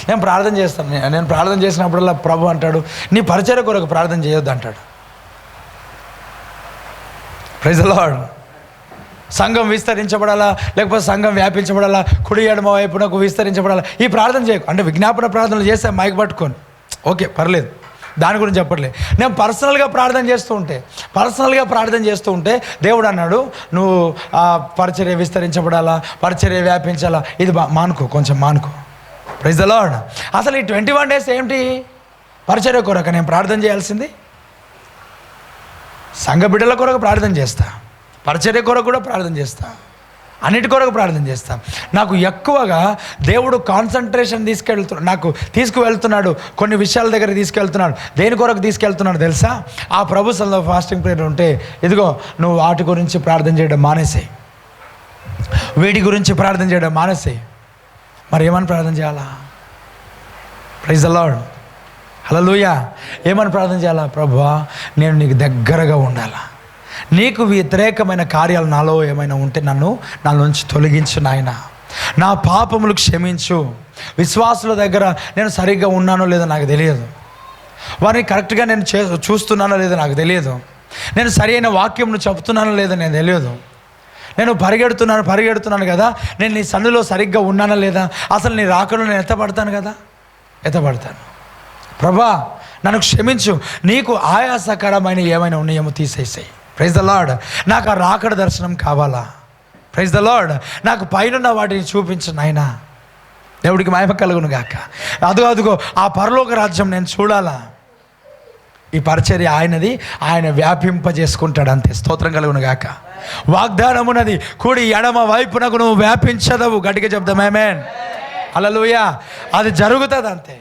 A: నేను ప్రార్థన చేస్తాను. నేను ప్రార్థన చేసినప్పుడల్లా ప్రభు అంటాడు, నీ పరిచర్య కొరకు ప్రార్థన చేయొద్దు అంటాడు. Praise the lord. సంఘం విస్తరించబడాలా, లేకపోతే సంఘం వ్యాపించబడాలా, కుడి ఎడమ వైపునకు విస్తరించబడాలా, ఈ ప్రార్థన చేయకు అంటే విజ్ఞాపన ప్రార్థనలు చేస్తే మైక్ పట్టుకొని ఓకే పర్లేదు, దాని గురించి చెప్పట్లేదు. నేను పర్సనల్గా ప్రార్థన చేస్తూ ఉంటే దేవుడు అన్నాడు, నువ్వు పరిచర్య విస్తరించబడాలా, పరిచర్య వ్యాపించాలా, ఇది కొంచెం మానుకో. Praise the lord. అసలు ఈ 21 days ఏంటి? పరిచర్య కొరకు నేను ప్రార్థన చేయాల్సింది. సంఘ బిడ్డల కొరకు ప్రార్థన చేస్తా, పరిచర్య కొరకు కూడా ప్రార్థన చేస్తా, అన్నిటి కొరకు ప్రార్థన చేస్తా. నాకు ఎక్కువగా దేవుడు కాన్సన్ట్రేషన్ నాకు తీసుకువెళ్తున్నాడు, కొన్ని విషయాల దగ్గర తీసుకెళ్తున్నాడు. దేని కొరకు తీసుకెళ్తున్నాడు తెలుసా? ఆ ప్రభు సన్నిధిలో ఫాస్టింగ్ ప్రేయర్ ఉంటే ఇదిగో నువ్వు వాటి గురించి ప్రార్థన చేయడం మానేసేయి, వీటి గురించి ప్రార్థన చేయడం మానేసేయి. మరి ఏమని ప్రార్థన చేయాలా? Praise the Lord. హల్లెలూయా. ఏమని ప్రార్థన చేయాలా? ప్రభువా, నేను నీకు దగ్గరగా ఉండాలా, నీకు వ్యతిరేకమైన కార్యాలు నాలో ఏమైనా ఉంటే నా నుంచి తొలగించు నాయన, నా పాపములు క్షమించు. విశ్వాసుల దగ్గర నేను సరిగ్గా ఉన్నానో లేదో నాకు తెలియదు, వారిని కరెక్ట్గా నేను చూస్తున్నానో లేదో నాకు తెలియదు, నేను సరైన వాక్యంను చెప్తున్నానో లేదో నేను తెలియదు, నేను పరిగెడుతున్నాను కదా, నేను నీ సన్నిధిలో సరిగ్గా ఉన్నానా లేదా, అసలు నీ రాకడలో నేను ఎత్తపడతాను. ప్రభా, నన్ను క్షమించు, నీకు ఆయాసకరమైన ఏమైనా ఉన్నాయేమో తీసేసాయి. Praise the lord. నాకు ఆ రాకడ దర్శనం కావాలా? Praise the lord. నాకు పైనున్న వాటిని చూపించు నాయనా. దేవుడికి మహిమ కలుగును గాక. అదుగో ఆ పరలోక రాజ్యం నేను చూడాలా. ఈ పరిచర్య ఆయనది, ఆయన వ్యాపింపజేసుకుంటాడు అంతే. స్తోత్రం కలుగును గాక. వాగ్దానమున్నది, కుడి ఎడమ వైపునకు నువ్వు వ్యాపించదవు. గట్టిగా చెప్దాం ఆమేన్. హల్లెలూయా. అది జరుగుతుంది అంతే,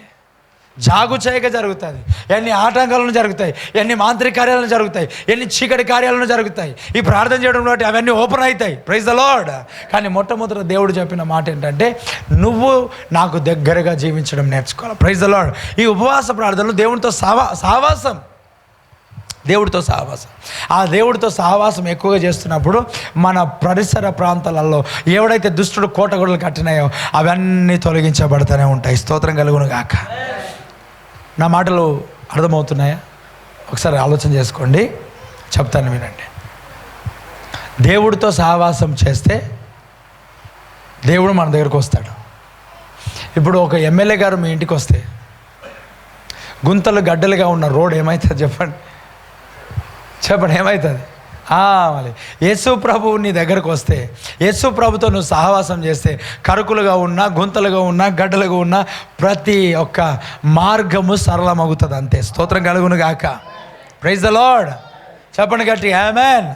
A: జాగు చేయక జరుగుతుంది. ఎన్ని ఆటంకాలను జరుగుతాయి, ఎన్ని మాంత్రిక కార్యాలను జరుగుతాయి, ఎన్ని చీకటి కార్యాలను జరుగుతాయి. ఈ ప్రార్థన చేయడం బట్టి అవన్నీ ఓపెన్ అవుతాయి. Praise the lord. కానీ మొట్టమొదట దేవుడు చెప్పిన మాట ఏంటంటే, నువ్వు నాకు దగ్గరగా జీవించడం నేర్చుకోవాలి. Praise the lord. ఈ ఉపవాస ప్రార్థనలు దేవుడితో సహవాసం, ఆ దేవుడితో సహవాసం ఎక్కువగా చేస్తున్నప్పుడు మన పరిసర ప్రాంతాలలో ఎవడైతే దుష్టుడు కోటగొడలు కట్టినాయో అవన్నీ తొలగించబడుతూనే ఉంటాయి. స్తోత్రం కలుగును గాక. నా మాటలు అర్థమవుతున్నాయా? ఒకసారి ఆలోచన చేసుకోండి, చెప్తాను వినండి. దేవుడితో సహవాసం చేస్తే దేవుడు మన దగ్గరకు వస్తాడు. ఇప్పుడు ఒక ఎమ్మెల్యే గారు మీ ఇంటికి వస్తే గుంతలు గడ్డలుగా ఉన్న రోడ్ ఏమవుతుంది చెప్పండి ఏమవుతుంది? మళ్ళీ యేసు ప్రభువు నీ దగ్గరకు వస్తే, యేసు ప్రభుతో నువ్వు సహవాసం చేస్తే కరుకులుగా ఉన్నా, గుంతలుగా ఉన్నా, గడ్డలుగా ఉన్నా ప్రతి ఒక్క మార్గము సరళమవుతుంది అంతే. స్తోత్రం కలుగును గాక. Praise the lord. చెప్పండి గట్టి ఆమేన్.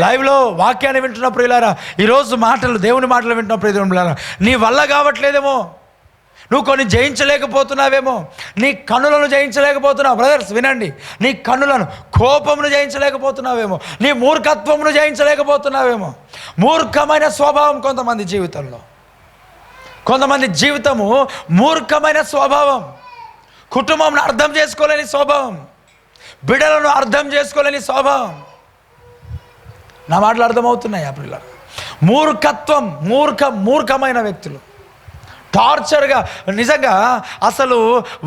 A: లైవ్లో వాక్యాన్ని వింటున్న ప్రియులారా, ఈరోజు దేవుని మాటలు వింటున్న ప్రియులారా, నీ వల్ల కావట్లేదేమో, నువ్వు కొన్ని జయించలేకపోతున్నావేమో. నీ కన్నులను జయించలేకపోతున్నావు. బ్రదర్స్ వినండి, నీ కన్నులను, కోపమును జయించలేకపోతున్నావేమో, నీ మూర్ఖత్వమును జయించలేకపోతున్నావేమో. మూర్ఖమైన స్వభావం కొంతమంది జీవితంలో, కొంతమంది జీవితము మూర్ఖమైన స్వభావం, కుటుంబంను అర్థం చేసుకోలేని స్వభావం, బిడ్డలను అర్థం చేసుకోలేని స్వభావం. నా మాటలు అర్థమవుతున్నాయి? ఆ పిల్లలు మూర్ఖత్వం, మూర్ఖమైన వ్యక్తులు, టార్చర్గా, నిజంగా అసలు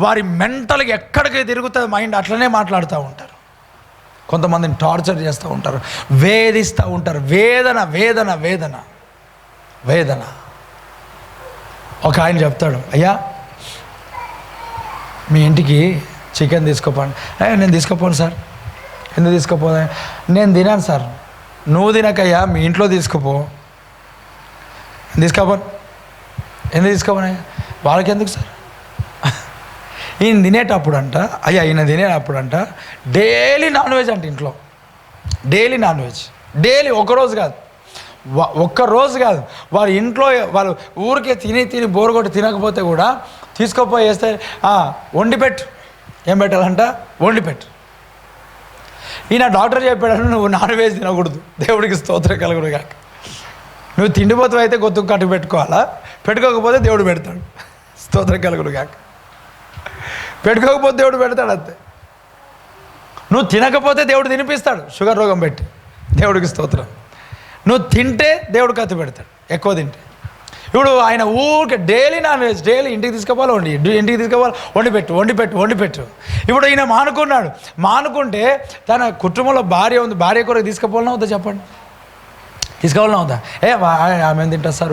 A: వారి మెంటల్గా ఎక్కడికి తిరుగుతుంది మైండ్, అట్లనే మాట్లాడుతూ ఉంటారు. కొంతమందిని టార్చర్ చేస్తూ ఉంటారు, వేధిస్తూ ఉంటారు. వేదన వేదన వేదన వేదన. ఒక ఆయన చెప్తాడు, అయ్యా మీ ఇంటికి చికెన్ తీసుకోపోండి. నేను తీసుకోపోను సార్. ఎందుకు తీసుకోపోదా? నేను తినాను సార్. నువ్వు తినకయ్యా, మీ ఇంట్లో తీసుకుపో. తీసుకోపోను. ఎందుకు తీసుకోపోనా? వాళ్ళకి ఎందుకు సార్? ఈయన తినేటప్పుడు అంట, అయ్యా ఈయన తినేటప్పుడు అంట డైలీ నాన్ వెజ్ అంట ఇంట్లో. Daily non veg, daily. ఒక్కరోజు కాదు వారి ఇంట్లో వాళ్ళు ఊరికే తిని బోరు కొట్టి తినకపోతే కూడా తీసుకోపోయి వేస్తే వండిపెట్టు. ఏం పెట్టాలంట? వండిపెట్టు. ఈయన డాక్టర్ చెప్పాడు, నువ్వు నాన్ వెజ్ తినకూడదు. దేవుడికి స్తోత్రం కలుగును కాక. నువ్వు తిండిపోతావు అయితే గొంతు కట్టు పెట్టుకోవాలా, పెట్టుకోకపోతే దేవుడు పెడతాడు. స్తోత్రం కలుగును కాక. పెట్టుకోకపోతే దేవుడు పెడతాడు అంతే. నువ్వు తినకపోతే దేవుడు తినిపిస్తాడు, షుగర్ రోగం పెట్టి. దేవుడికి స్తోత్రం. నువ్వు తింటే దేవుడు కత్తి పెడతాడు, ఎక్కువ తింటే. ఇప్పుడు ఆయన ఊరికే డైలీ నాన్ వెజ్, డైలీ ఇంటికి తీసుకోవాలి, ఇంటికి తీసుకోవాలి, వండిపెట్టు. ఇప్పుడు ఈయన మానుకుంటే తన కుటుంబంలో భార్య ఉంది, భార్య కొరకు తీసుకుపోవాలన్నా వద్దా చెప్పండి? తీసుకోవాలన్నా వద్దా? ఆమె ఏం తింటుంది సార్?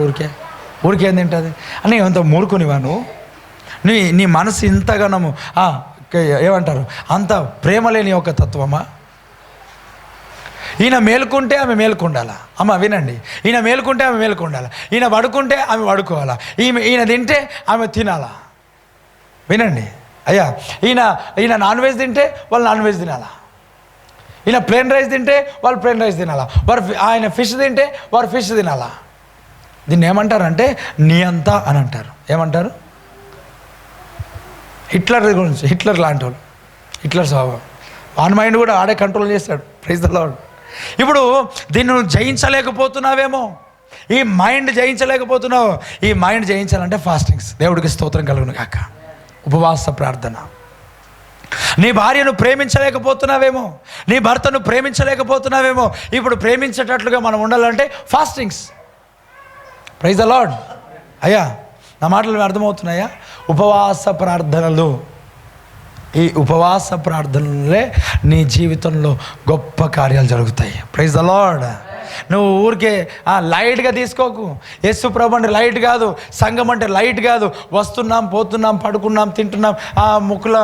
A: ఊరికే ఏం తింటుంది అని ఎంత మూర్ఖునివా నువ్వు? నీ మనసు ఇంతగానము ఏమంటారు, అంత ప్రేమ లేని ఒక తత్వమా? ఈయన మేలుకుంటే ఆమె మేలుకుండాలా? అమ్మ వినండి, ఈయన మేలుకుంటే ఆమె మేలుకుండాలా, ఈయన పడుకుంటే ఆమె పడుకోవాలా, ఈయన తింటే ఆమె తినాలా? వినండి అయ్యా, ఈయన నాన్ వెజ్ తింటే వాళ్ళు నాన్ వెజ్ తినాలా, ఈయన ప్లేన్ రైస్ తింటే వాళ్ళు ప్లేన్ రైస్ తినాలా, ఆయన ఫిష్ తింటే వారు ఫిష్ తినాలా? దీన్ని ఏమంటారంటే నియంత అని అంటారు. ఏమంటారు? హిట్లర్ గురించి, హిట్లర్ లాంటి వాళ్ళు, హిట్లర్ స్వభావం. వాన్ మైండ్ కూడా ఆడే కంట్రోల్ చేస్తాడు. Praise the lord. ఇప్పుడు దీన్ని నువ్వు జయించలేకపోతున్నావేమో, ఈ మైండ్ జయించలేకపోతున్నావు. ఈ మైండ్ జయించాలంటే ఫాస్టింగ్స్. దేవుడికి స్తోత్రం కలుగును గాక. ఉపవాస ప్రార్థన. నీ భార్యను ప్రేమించలేకపోతున్నావేమో, నీ భర్తను ప్రేమించలేకపోతున్నావేమో. ఇప్పుడు ప్రేమించేటట్లుగా మనం ఉండాలంటే ఫాస్టింగ్స్. Praise the lord. అయ్యా నా మాటలు అర్థమవుతున్నాయా? ఉపవాస ప్రార్థనలు. ఈ ఉపవాస ప్రార్థనలే నీ జీవితంలో గొప్ప కార్యాలు జరుగుతాయి. Praise the lord. నువ్వు ఊరికే లైట్గా తీసుకోకు. యేసు ప్రభు అంటే లైట్ కాదు, సంఘం అంటే లైట్ కాదు. వస్తున్నాం, పోతున్నాం, పడుకున్నాం, తింటున్నాం, ముక్కుల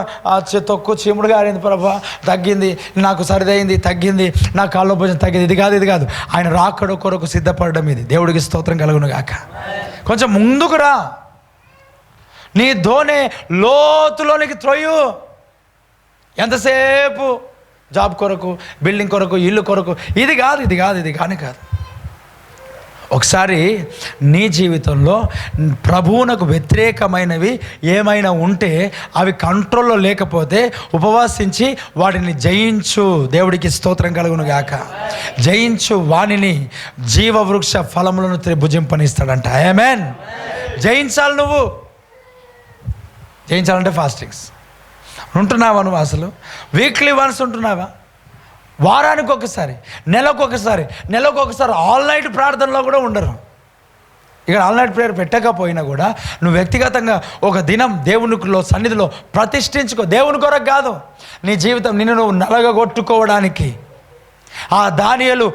A: తొక్కు చీముడు గారింది ప్రభా, తగ్గింది, నాకు సరిదైంది, తగ్గింది, నా కాళ్ళ భోజనం తగ్గింది. ఇది కాదు. ఆయన రాకడ కొరకు సిద్ధపడడం ఇది. దేవుడికి స్తోత్రం కలుగును గాక. కొంచెం ముందుకు రా. నీ ధోనే లోతులోనికి త్రొయ్యు. ఎంతసేపు జాబ్ కొరకు, బిల్డింగ్ కొరకు, ఇల్లు కొరకు, ఇది కాదు. ఒకసారి నీ జీవితంలో ప్రభువునకు వ్యతిరేకమైనవి ఏమైనా ఉంటే అవి కంట్రోల్లో లేకపోతే ఉపవాసించి వాటిని జయించు. దేవుడికి స్తోత్రం కలుగును గాక. జయించు వానిని జీవవృక్ష ఫలములను భుజింపనిస్తాడంట. ఆమేన్. జయించాలి. నువ్వు జయించాలంటే ఫాస్టింగ్స్ ఉంటున్నావా? నువ్వు అసలు వీక్లీ వన్స్ ఉంటున్నావా? వారానికి ఒకసారి, నెలకు ఒకసారి ఆల్ నైట్ ప్రార్థనలో కూడా ఉండరు. ఇక ఆల్ నైట్ ప్రేయర్ పెట్టకపోయినా కూడా నువ్వు వ్యక్తిగతంగా ఒక దినం దేవునిలో సన్నిధిలో ప్రతిష్ఠించుకో. దేవుని కొరకు కాదు, నీ జీవితం నిన్ను నువ్వు నలగగొట్టుకోవడానికి. దానియేలు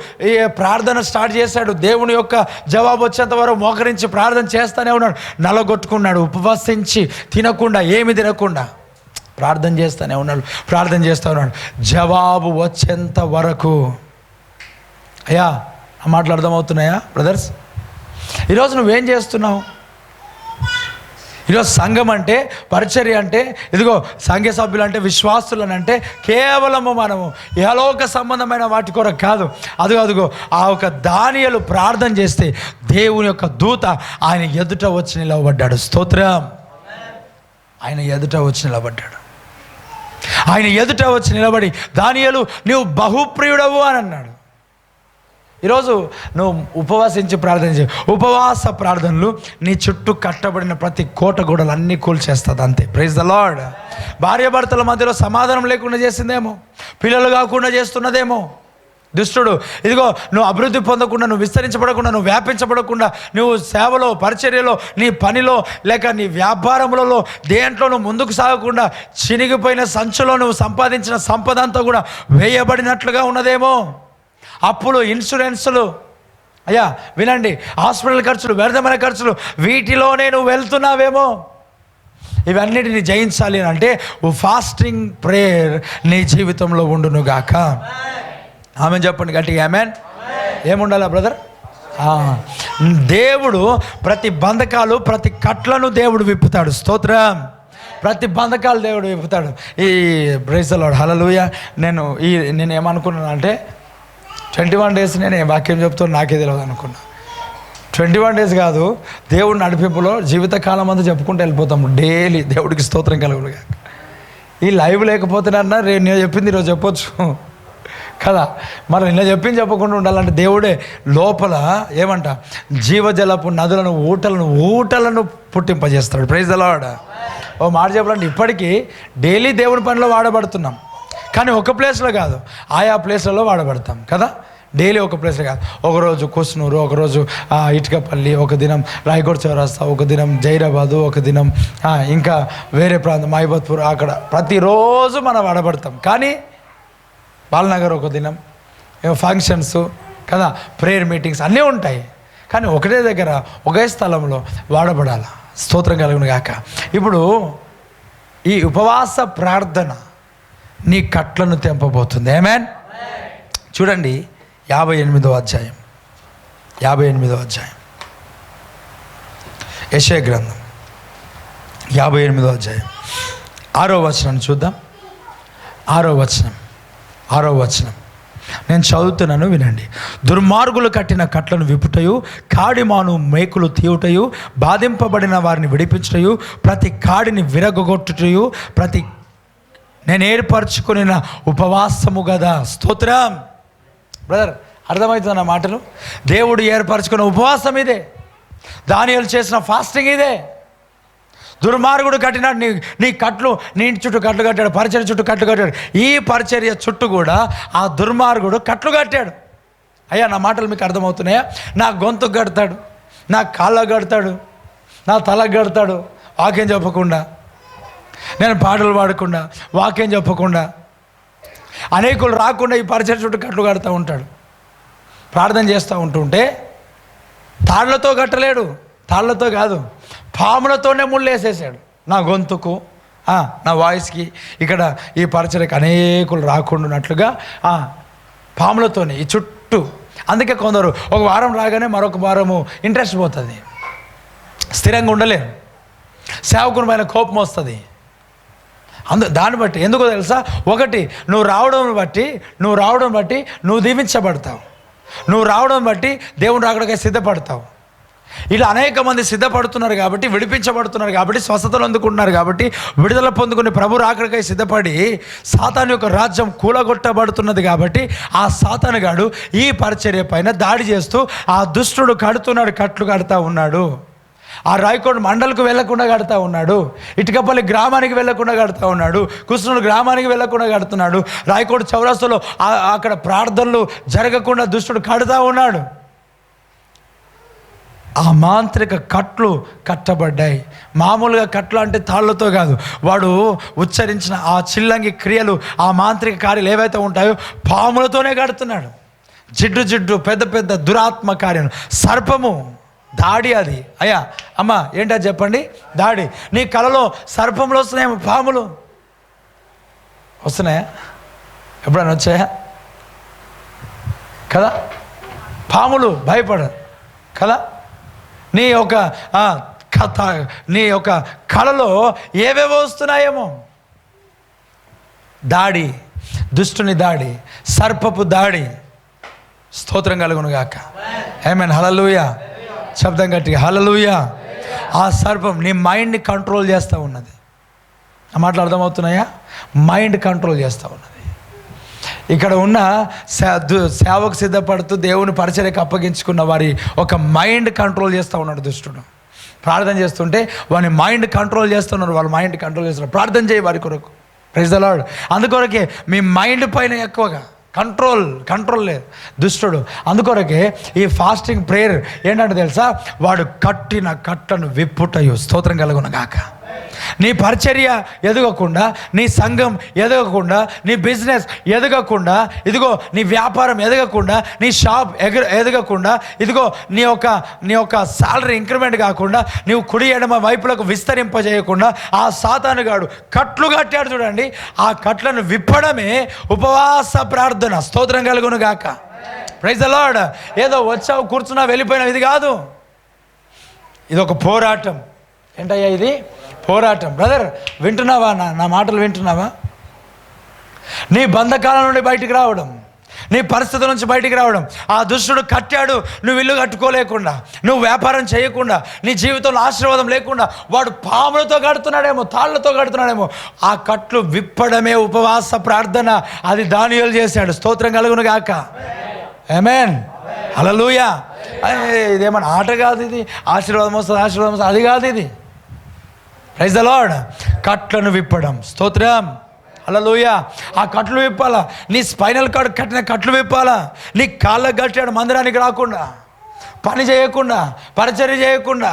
A: ప్రార్థన స్టార్ట్ చేశాడు. దేవుని యొక్క జవాబు వచ్చేంత వరకు మోకరించి ప్రార్థన చేస్తూనే ఉన్నాడు. నలగొట్టుకున్నాడు. ఉపవసించి తినకుండా, ఏమి తినకుండా ప్రార్థన చేస్తూ ఉన్నాడు. జవాబు వచ్చేంత వరకు. అయ్యా ఆ మాటలు అర్థమవుతున్నాయా బ్రదర్స్? ఈరోజు నువ్వేం చేస్తున్నావు? ఈరోజు సంఘం అంటే, పరిచర్య అంటే, ఇదిగో సంఘ సభ్యులు అంటే, విశ్వాసులను అంటే కేవలము మనము ఇహలోక సంబంధమైన వాటి కొరకు కాదు. అదిగో ఆ ఒక దానియేలు ప్రార్థన చేస్తే దేవుని యొక్క దూత ఆయన ఎదుట వచ్చి నిలవబడ్డాడు. స్తోత్రం. ఆయన ఎదుట వచ్చి నిలబడ్డాడు. ఆయన ఎదుట వచ్చి నిలబడి, దానియేలు నీవు బహుప్రియుడవు అని అన్నాడు. ఈరోజు నువ్వు ఉపవాసించి ప్రార్థన చేయి. ఉపవాస ప్రార్థనలు నీ చుట్టూ కట్టబడిన ప్రతి కోట గోడలు అన్నీ కూల్చేస్తుంది, అంతే. Praise the lord. భార్యాభర్తల మధ్యలో సమాధానం లేకుండా చేసిందేమో, పిల్లలు కాకుండా చేస్తున్నదేమో దుష్టుడు. ఇదిగో నువ్వు అభివృద్ధి పొందకుండా, నువ్వు విస్తరించబడకుండా, నువ్వు వ్యాపించబడకుండా, నువ్వు సేవలో, పరిచర్యలో, నీ పనిలో, లేక నీ వ్యాపారములలో దేంట్లో నువ్వు ముందుకు సాగకుండా చినిగిపోయిన సంచులో నువ్వు సంపాదించిన సంపద అంతా కూడా వేయబడినట్లుగా ఉన్నదేమో. అప్పులు, ఇన్సూరెన్సులు, అయ్యా వినండి, హాస్పిటల్ ఖర్చులు, వ్యర్థమైన ఖర్చులు, వీటిలోనే నువ్వు వెళ్తున్నావేమో. ఇవన్నిటిని జయించాలి అంటే ఫాస్టింగ్ ప్రేయర్ నీ జీవితంలో ఉండునుగాక. ఆమెన్ చెప్పండి గట్టిగా, ఆమెన్. ఏముండాలా బ్రదర్? దేవుడు ప్రతి బంధకాలు, ప్రతి కట్లను దేవుడు విప్పుతాడు. స్తోత్రం. ప్రతి బంధకాలు దేవుడు విప్పుతాడు. ఈ ప్రైజ్ ది లార్డ్, హల్లెలూయా. నేను ఏమనుకున్నాను అంటే 21 days నేను వాక్యం చెప్తాను నాకే తెలియదు అనుకున్నా. 21 days కాదు, దేవుడి నడిపింపులో జీవితకాలం అంతా చెప్పుకుంటూ వెళ్ళిపోతాము డైలీ. దేవుడికి స్తోత్రం కలుగులుగా. ఈ లైవ్ లేకపోతేనన్నా నేను చెప్పింది ఈరోజు చెప్పొచ్చు కదా. మరి నిన్న చెప్పింది చెప్పకుండా ఉండాలంటే దేవుడే లోపల ఏమంట జీవజలపు నదులను, ఊటలను పుట్టింపజేస్తాడు. Praise the Lord. ఓ మాట చెప్పాలంటే ఇప్పటికీ డైలీ దేవుని పనిలో వాడబడుతున్నాం, కానీ ఒక ప్లేస్లో కాదు, ఆయా ప్లేస్లలో వాడబడతాం కదా. డైలీ ఒక ప్లేస్లో కాదు. ఒకరోజు కుస్నూరు, ఒకరోజు ఇటుకపల్లి, ఒక దినం రాయగఢ్ చౌరస్తా, ఒక దినం జైరాబాదు, ఒక దినం ఇంకా వేరే ప్రాంతం మహిబత్పూర్, అక్కడ ప్రతిరోజు మనం వాడబడతాం. కానీ బాలనగర్ ఒక దినం, ఫంక్షన్స్ కదా, ప్రేయర్ మీటింగ్స్ అన్నీ ఉంటాయి, కానీ ఒకటే దగ్గర ఒకే స్థలంలో వాడబడాలి. స్తోత్రం కలుగును గాక. ఇప్పుడు ఈ ఉపవాస ప్రార్థన నీ కట్లను తెంపబోతుంది. ఆమేన్. చూడండి 58వ అధ్యాయం, 58వ అధ్యాయం యెషయా గ్రంథం 58వ అధ్యాయం 6వ వచనం చూద్దాం. 6వ వచనం నేను చదువుతున్నాను, వినండి. దుర్మార్గులు కట్టిన కట్లను విప్పుటయు, కాడిమాను మేకులు తీయుటయు, బాధింపబడిన వారిని విడిపించుటయు, ప్రతి కాడిని విరగొట్టుటయు, నేను ఏర్పరచుకున్న ఉపవాసము కదా. స్తోత్రం. బ్రదర్ అర్థమవుతుంది నా మాటలు? దేవుడు ఏర్పరచుకున్న ఉపవాసం ఇదే. దానియేలు చేసిన ఫాస్టింగ్ ఇదే. దుర్మార్గుడు కట్టినాడు నీ కట్లు, నీ చుట్టూ కట్లు కట్టాడు, పరిచర్య చుట్టూ కట్లు కట్టాడు. ఈ పరిచర్య చుట్టూ కూడా ఆ దుర్మార్గుడు కట్లు కట్టాడు. అయ్యా నా మాటలు మీకు అర్థమవుతున్నాయా? నా గొంతుకు కడతాడు, నా కాళ్ళకు కడతాడు, నా తలకు కడతాడు, వాక్యం చెప్పకుండా, నేను పాటలు పాడకుండా, వాక్యం చెప్పకుండా, అనేకులు రాకుండా ఈ పరిచర్య చుట్టూ కట్లు కడుతూ ఉంటాడు. ప్రార్థన చేస్తూ ఉంటుంటే తాళ్లతో కట్టలేడు, తాళ్లతో కాదు, పాములతోనే ముళ్ళేసేసాడు నా గొంతుకు, నా వాయిస్కి. ఇక్కడ ఈ పరిచర్యకు అనేకులు రాకుండానట్లుగా పాములతోనే ఈ చుట్టూ. అందుకే కొందరు ఒక వారం రాగానే మరొక వారము ఇంట్రెస్ట్ పోతుంది, స్థిరంగా ఉండలేరు, సేవకుని పైన కోపం వస్తుంది. దాన్ని బట్టి ఎందుకో తెలుసా? ఒకటి, నువ్వు రావడం బట్టి నువ్వు దీవించబడతావు, నువ్వు రావడం బట్టి దేవుని రాకడకై సిద్ధపడతావు. ఇలా అనేక మంది సిద్ధపడుతున్నారు కాబట్టి, విడిపించబడుతున్నారు కాబట్టి, స్వస్థతలు అందుకుంటున్నారు కాబట్టి, విడుదల పొందుకుని ప్రభు రాకడకై సిద్ధపడి సాతాను యొక్క రాజ్యం కూలగొట్టబడుతున్నది కాబట్టి, ఆ సాతానుగాడు ఈ పరిచర్య పైన దాడి చేస్తూ ఆ దుష్టుడు కట్లు కడుతూ ఉన్నాడు. ఆ రాయకోట మండలకు వెళ్లకుండా కడుతూ ఉన్నాడు, ఇటుకపల్లి గ్రామానికి వెళ్లకుండా కడుతూ ఉన్నాడు, కృష్ణుడు గ్రామానికి వెళ్లకుండా కడుతున్నాడు, రాయకోట చౌరస్తాలో అక్కడ ప్రార్థనలు జరగకుండా దుష్టుడు కడుతూ ఉన్నాడు. ఆ మాంత్రిక కట్లు కట్టబడ్డాయి. మామూలుగా కట్లు అంటే తాళ్లతో కాదు, వాడు ఉచ్చరించిన ఆ చిల్లంగి క్రియలు, ఆ మాంత్రిక కార్యాలు ఏవైతే ఉంటాయో పాములతోనే కడుతున్నాడు. జిడ్డు పెద్ద పెద్ద దురాత్మ కార్యం, సర్పము దాడి. అది అయ్యా అమ్మ ఏంటో చెప్పండి, దాడి. నీ కలలో సర్పములు వస్తున్నాయేమో, పాములు వస్తున్నాయా? ఎప్పుడైనా వచ్చాయా కదా? పాములు భయపడదు కదా? నీ యొక్క కళలో ఏవేవో వస్తున్నాయేమో. దాడి, దుష్టుని దాడి, సర్పపు దాడి. స్తోత్రం కలుగును గాక. ఆమేన్. హల్లెలూయా. శబ్దం గట్టిగా హల్లెలూయా. ఆ సర్పం నీ మైండ్ని కంట్రోల్ చేస్తూ ఉన్నది. ఆ మాటలు అర్థమవుతున్నాయా? మైండ్ కంట్రోల్ చేస్తూ ఉన్నది. ఇక్కడ ఉన్న సేవకు సిద్ధపడుతూ దేవుని పరిచర్యకు అప్పగించుకున్న వారి ఒక మైండ్ కంట్రోల్ చేస్తూ ఉన్నాడు దుష్టుడు. ప్రార్థన చేస్తుంటే వాని మైండ్ కంట్రోల్ చేస్తున్నారు, వాళ్ళ మైండ్ కంట్రోల్ చేస్తున్నారు. ప్రార్థన చేయి వారి కొరకు. Praise the lord. అందుకొరకే మీ మైండ్ పైన ఎక్కువగా కంట్రోల్ లేదు దుష్టుడు. అందుకొరకే ఈ ఫాస్టింగ్ ప్రేయర్ ఏంటంటే తెలుసా, వాడు కట్టిన కట్టను విప్పుటయు. స్తోత్రం కలుగును గాక. నీ పరిచర్య ఎదగకుండా, నీ సంఘం ఎదగకుండా, నీ బిజినెస్ ఎదగకుండా, ఇదిగో నీ వ్యాపారం ఎదగకుండా, నీ షాప్ ఎదగకుండా, ఇదిగో నీ యొక్క శాలరీ ఇంక్రిమెంట్ కాకుండా, నీవు కుడి ఎడమ వైపులకు విస్తరింపజేయకుండా ఆ సాతానుగాడు కట్లు కట్టాడు చూడండి. ఆ కట్లను విప్పడమే ఉపవాస ప్రార్థన. స్తోత్రం కలుగును గాక. Praise the lord. ఏదో వచ్చావు కూర్చున్నా వెళ్ళిపోయినావు, ఇది కాదు. ఇది ఒక పోరాటం. ఏంటయ్యా ఇది? పోరాటం. బ్రదర్ వింటున్నావా? నా మాటలు వింటున్నావా? నీ బంధకాల నుండి బయటికి రావడం, నీ పరిస్థితుల నుంచి బయటికి రావడం. ఆ దుష్టుడు కట్టాడు, నువ్వు ఇల్లు కట్టుకోలేకుండా, నువ్వు వ్యాపారం చేయకుండా, నీ జీవితంలో ఆశీర్వాదం లేకుండా, వాడు పాములతో కడుతున్నాడేమో, తాళ్లతో కడుతున్నాడేమో. ఆ కట్లు విప్పడమే ఉపవాస ప్రార్థన. అది దానియేలు చేశాడు. స్తోత్రం కలుగును గాక. ఆమేన్. హల్లెలూయా. ఇదేమన్నా ఆట కాదు, ఇది ఆశీర్వాదం వస్తుంది. అది కాదు ఇది. Praise the Lord. కట్లను విప్పడం. స్తోత్రం. హల్లెలూయా. ఆ కట్లు విప్పాలా. నీ స్పైనల్ కార్డ్ కట్టిన కట్లు విప్పాలా. నీ కాళ్ళకు కట్టాడు మందిరానికి రాకుండా, పని చేయకుండా, పరిచర్య చేయకుండా,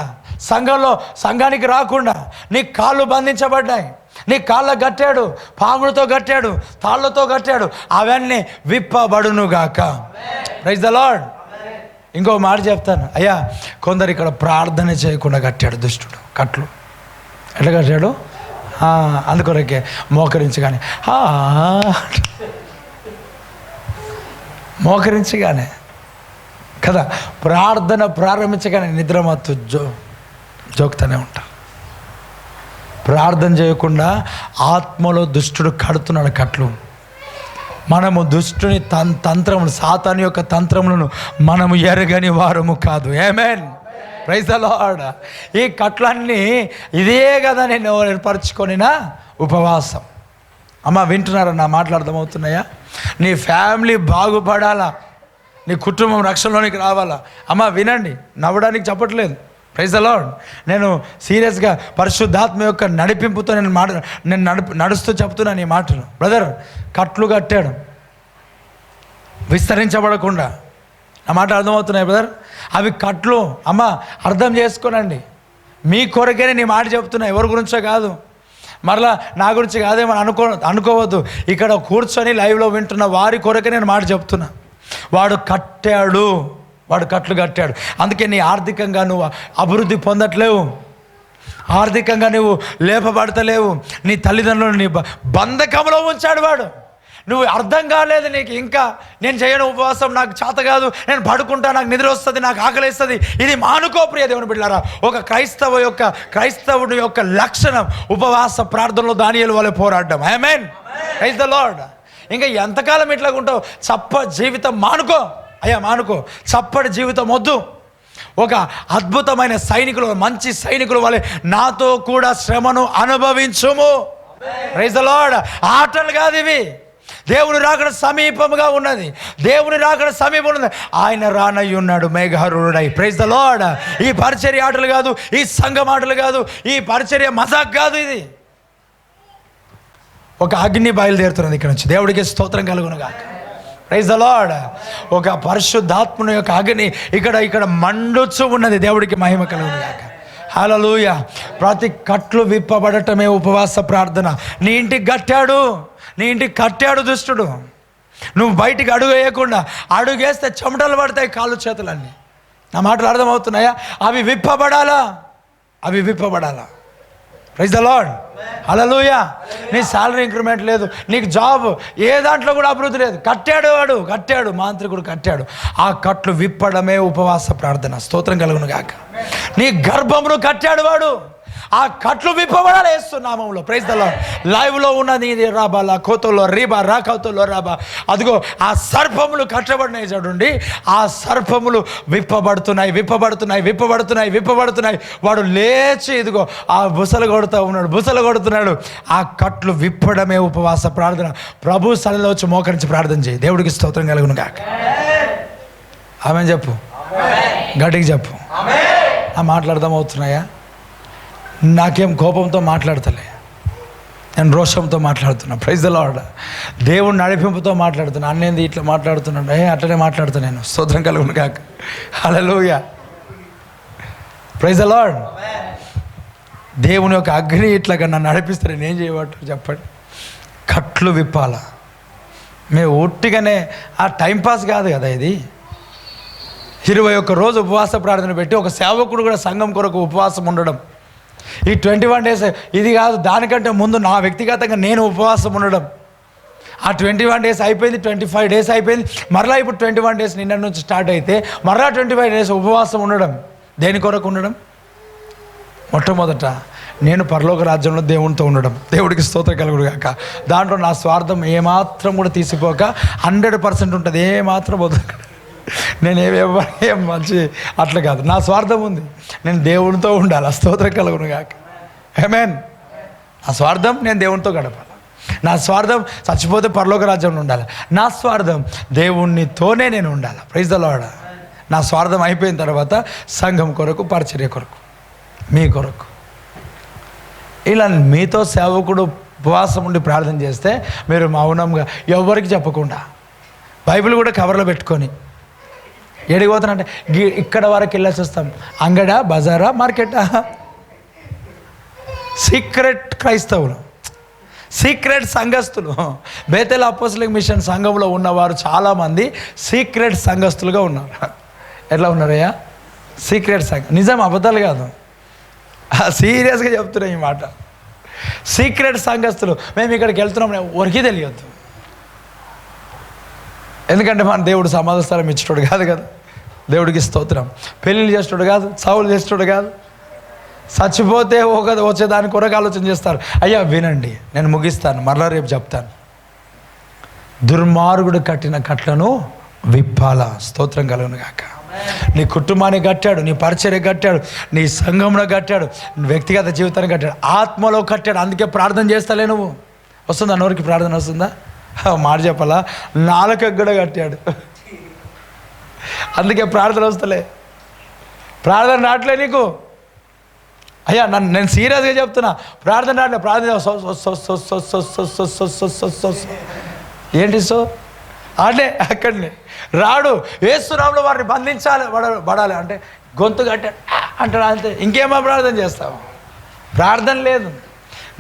A: సంఘానికి రాకుండా నీ కాళ్ళు బంధించబడ్డాయి. నీ కాళ్ళకు కట్టాడు, పాములతో కట్టాడు, తాళ్లతో కట్టాడు. అవన్నీ విప్పబడునుగాక. Praise the lord. ఇంకో మాట చెప్తాను అయ్యా. కొందరు ఇక్కడ ప్రార్థన చేయకుండా కట్టాడు దుష్టుడు కట్లు. ఎట్లా కట్టాడు? అందుకొరకే మోకరించగానే కదా, ప్రార్థన ప్రారంభించగానే నిద్రమత్తు జోకుతూనే ఉంటారు. ప్రార్థన చేయకుండా ఆత్మలో దుష్టుడు కడుతున్నాడు కట్లు. మనము దుష్టుని తంత్రములు, సాతాను యొక్క తంత్రములను మనము ఎరగని వారము కాదు. ఆమేన్. Praise the Lord. ఈ కట్లన్నీ ఇదే కదా నేను ఏర్పరచుకొనిన ఉపవాసం. అమ్మ వింటున్నారా? నా మాటలు అర్థమవుతున్నాయా? నీ ఫ్యామిలీ బాగుపడాలా, నీ కుటుంబం రక్షణలోనికి రావాలా? అమ్మ వినండి, నవ్వడానికి చెప్పట్లేదు. Praise the lord. నేను సీరియస్గా పరిశుద్ధాత్మ యొక్క నడిపింపుతో నేను నడుస్తూ చెప్తున్నాను ఈ మాటలు. బ్రదర్ కట్లు కట్టాడు విస్తరించబడకుండా. నా మాట అర్థమవుతున్నాయి బ్రదర్? అవి కట్లు. అమ్మ అర్థం చేసుకోనండి. మీ కొరకేనే నీ మాట చెప్తున్నా, ఎవరి గురించో కాదు. మరలా నా గురించి కాదేమని అనుకోవద్దు. ఇక్కడ కూర్చొని లైవ్లో వింటున్న వారి కొరకే నేను మాట చెప్తున్నా. వాడు కట్లు కట్టాడు. అందుకే నీ ఆర్థికంగా నువ్వు అభివృద్ధి పొందట్లేవు, ఆర్థికంగా నువ్వు లేపబడతలేవు. నీ తల్లిదండ్రులు నీ బంధకంలో ఉంచాడు వాడు. నువ్వు అర్థం కాలేదు నీకు. ఇంకా నేను చేయను ఉపవాసం, నాకు చేత కాదు, నేను పడుకుంటా, నాకు నిద్ర వస్తుంది, నాకు ఆకలిస్తుంది. ఇది మానుకో ప్రియ దేవుని బిడ్డలారా. ఒక క్రైస్తవుడి యొక్క లక్షణం ఉపవాస ప్రార్థనలో దానియేలు వలె పోరాడడం. ఆమేన్. Praise the Lord. ఇంకా ఎంతకాలం ఇట్లా ఉంటావు? జీవితం మానుకో అయ్యా, మానుకో. చప్పటి జీవితం వద్దు. ఒక అద్భుతమైన సైనికులు, మంచి సైనికులు వలె నాతో కూడా శ్రమను అనుభవించుము. Praise the lord. ఆటలు కాదు ఇవి. దేవుని రాకడ సమీపముగా ఉన్నది. ఆయన రానయ్య ఉన్నాడు మేఘారుడై. Praise the Lord. ఈ పరిచర్య ఆటలు కాదు, ఈ సంఘం ఆటలు కాదు, ఈ పరిచర్య మజాక్ కాదు. ఇది ఒక అగ్ని బయలుదేరుతున్నది ఇక్కడ నుంచి. దేవుడికి స్తోత్రం కలుగునుగాక. Praise the lord. ఒక పరిశుద్ధాత్మని యొక్క అగ్ని ఇక్కడ మండుచు ఉన్నది. దేవుడికి మహిమ కలుగునుగాక. హల్లెలూయా. ప్రతి కట్లు విప్పబడటమే ఉపవాస ప్రార్థన. నీ ఇంటికి కట్టాడు దుష్టుడు. నువ్వు బయటికి అడుగు వేయకుండా, అడుగేస్తే చెమటలు పడతాయి కాళ్ళు చేతులన్నీ. నా మాటలు అర్థమవుతున్నాయా? అవి విప్పబడాలా. Praise the Lord. హల్లెలూయా. నీ శాలరీ ఇంక్రిమెంట్ లేదు, నీకు జాబ్, ఏ దాంట్లో కూడా అభివృద్ధి లేదు. కట్టాడు మాంత్రికుడు కట్టాడు. ఆ కట్లు విప్పడమే ఉపవాస ప్రార్థన. స్తోత్రం కలుగును గాక. నీ గర్భమును కట్టాడు వాడు. ఆ కట్లు విప్పబడాలి యేసు నామములో. Praise the lord. లైవ్లో ఉన్నది ఇది రాబాలా కోతలో రీబా రాకౌతలో రాబా. అదిగో ఆ సర్పములు కట్టబడినాయి చూడండి. ఆ సర్పములు విప్పబడుతున్నాయి. వాడు లేచి ఇదిగో ఆ బుసలు కొడుతున్నాడు. ఆ కట్లు విప్పడమే ఉపవాస ప్రార్థన. ప్రభు సన్నిధిలో వచ్చి మోకరించి ప్రార్థన చేయి. దేవుడికి స్తోత్రం కలుగును గాక. ఆమేన్ చెప్పు, గట్టిగా చెప్పు. ఆ మాట్లాడదాం అవుతున్నాయా? నాకేం కోపంతో మాట్లాడతలే, నేను రోషంతో మాట్లాడుతున్నా. Praise the lord. దేవుడు నడిపింపుతో మాట్లాడుతున్నా. అన్నేంది ఇట్లా మాట్లాడుతున్నాడు, అట్లనే మాట్లాడుతున్నా నేను. స్తోత్రం కలుగును గాక. హల్లెలూయా. Praise the Lord. దేవుని యొక్క అగ్ని ఇట్లాగా నన్ను నడిపిస్తే నేనేం చేయబట్టారు చెప్పండి? కట్లు విప్పాల. మేము ఒట్టిగానే ఆ టైంపాస్ కాదు కదా ఇది. 21 రోజు ఉపవాస ప్రార్థన పెట్టి ఒక సేవకుడు కూడా సంఘం కొరకు ఉపవాసం ఉండడం. ఈ 21 డేస్ ఇది కాదు, దానికంటే ముందు నా వ్యక్తిగతంగా నేను ఉపవాసం ఉండడం. ఆ 21 డేస్ అయిపోయింది, 25 డేస్ అయిపోయింది. మరలా ఇప్పుడు 21 డేస్ నిన్న నుంచి స్టార్ట్ అయితే మరలా 25 డేస్ ఉపవాసం ఉండడం. దేని కొరకు ఉండడం? మొట్టమొదట నేను పరలోక రాజ్యంలో దేవునితో ఉండడం. దేవుడికి స్తోత్రం కలుగును గాక. దాంట్లో నా స్వార్థం ఏమాత్రం కూడా తీసిపోక 100% ఉంటుంది. ఏమాత్రం వదలక. నేను ఏం మంచి అట్లా కాదు, నా స్వార్థం ఉంది. నేను దేవునితో ఉండాలి. స్తోత్రం కలుగును గాక. ఆమేన్. నా స్వార్థం నేను దేవునితో గడపాలి. నా స్వార్థం చచ్చిపోతే పరలోక రాజ్యంలో ఉండాలి. నా స్వార్థం దేవునితోనే నేను ఉండాలి. Praise the lord. నా స్వార్థం అయిపోయిన తర్వాత సంఘం కొరకు, పరిచర్య కొరకు, మీ కొరకు, ఇలా మీతో సేవకుడు ఉపవాసం ఉండి ప్రార్థన చేస్తే మీరు మౌనంగా ఎవరికి చెప్పకుండా బైబిల్ కూడా కవర్లో పెట్టుకొని ఏడికి పోతానంటే ఇక్కడ వరకు వెళ్ళేసి వస్తాం. అంగడా, బజారా, మార్కెటా? సీక్రెట్ క్రైస్తవులు, సీక్రెట్ సంఘస్థులు. బేతెల్ అపోస్తలిక్ మిషన్ సంఘంలో ఉన్నవారు చాలామంది సీక్రెట్ సంఘస్థులుగా ఉన్నారు. ఎట్లా ఉన్నారయ్యా? సీక్రెట్ సంఘం. నిజం, అబద్ధాలు కాదు, సీరియస్గా చెప్తున్నాం ఈ మాట. సీక్రెట్ సంఘస్థులు. మేము ఇక్కడికి వెళ్తున్నాం ఎవరికి తెలియద్దు. ఎందుకంటే మన దేవుడు సమాధి స్థలం ఇచ్చేటోడు కాదు కదా. దేవుడికి స్తోత్రం. పెళ్ళిళ్ళు చేసేటోడు కాదు, చావులు చేసేటోడు కాదు. చచ్చిపోతే వచ్చేదాని కొరకు ఆలోచన చేస్తారు. అయ్యా వినండి, నేను ముగిస్తాను, మరలా రేపు చెప్తాను. దుర్మార్గుడు కట్టిన కట్లను విప్పాల. స్తోత్రం కలుగును గాక. నీ కుటుంబాన్ని కట్టాడు, నీ పరిచర్య కట్టాడు, నీ సంఘంలో కట్టాడు, వ్యక్తిగత జీవితాన్ని కట్టాడు, ఆత్మలో కట్టాడు. అందుకే ప్రార్థన చేస్తలే నువ్వు. వస్తుందా నోరికి ప్రార్థన? వస్తుందా? మాట చెప్పాలా? నాలుకకు కూడా కట్టాడు. అందుకే ప్రార్థన వస్తలే, ప్రార్థన రావట్లే నీకు. అయ్యా నేను సీరియస్గా చెప్తున్నా, ప్రార్థన రావట్లే. ప్రార్థన ఏంటి సో అంటే అక్కడనే రాడు. యేసునామములో వారిని బంధించాలి, పడాలి అంటే గొంతు కట్టాడు అంటాడు అంతే. ఇంకేమో ప్రార్థన చేస్తావు? ప్రార్థన లేదు.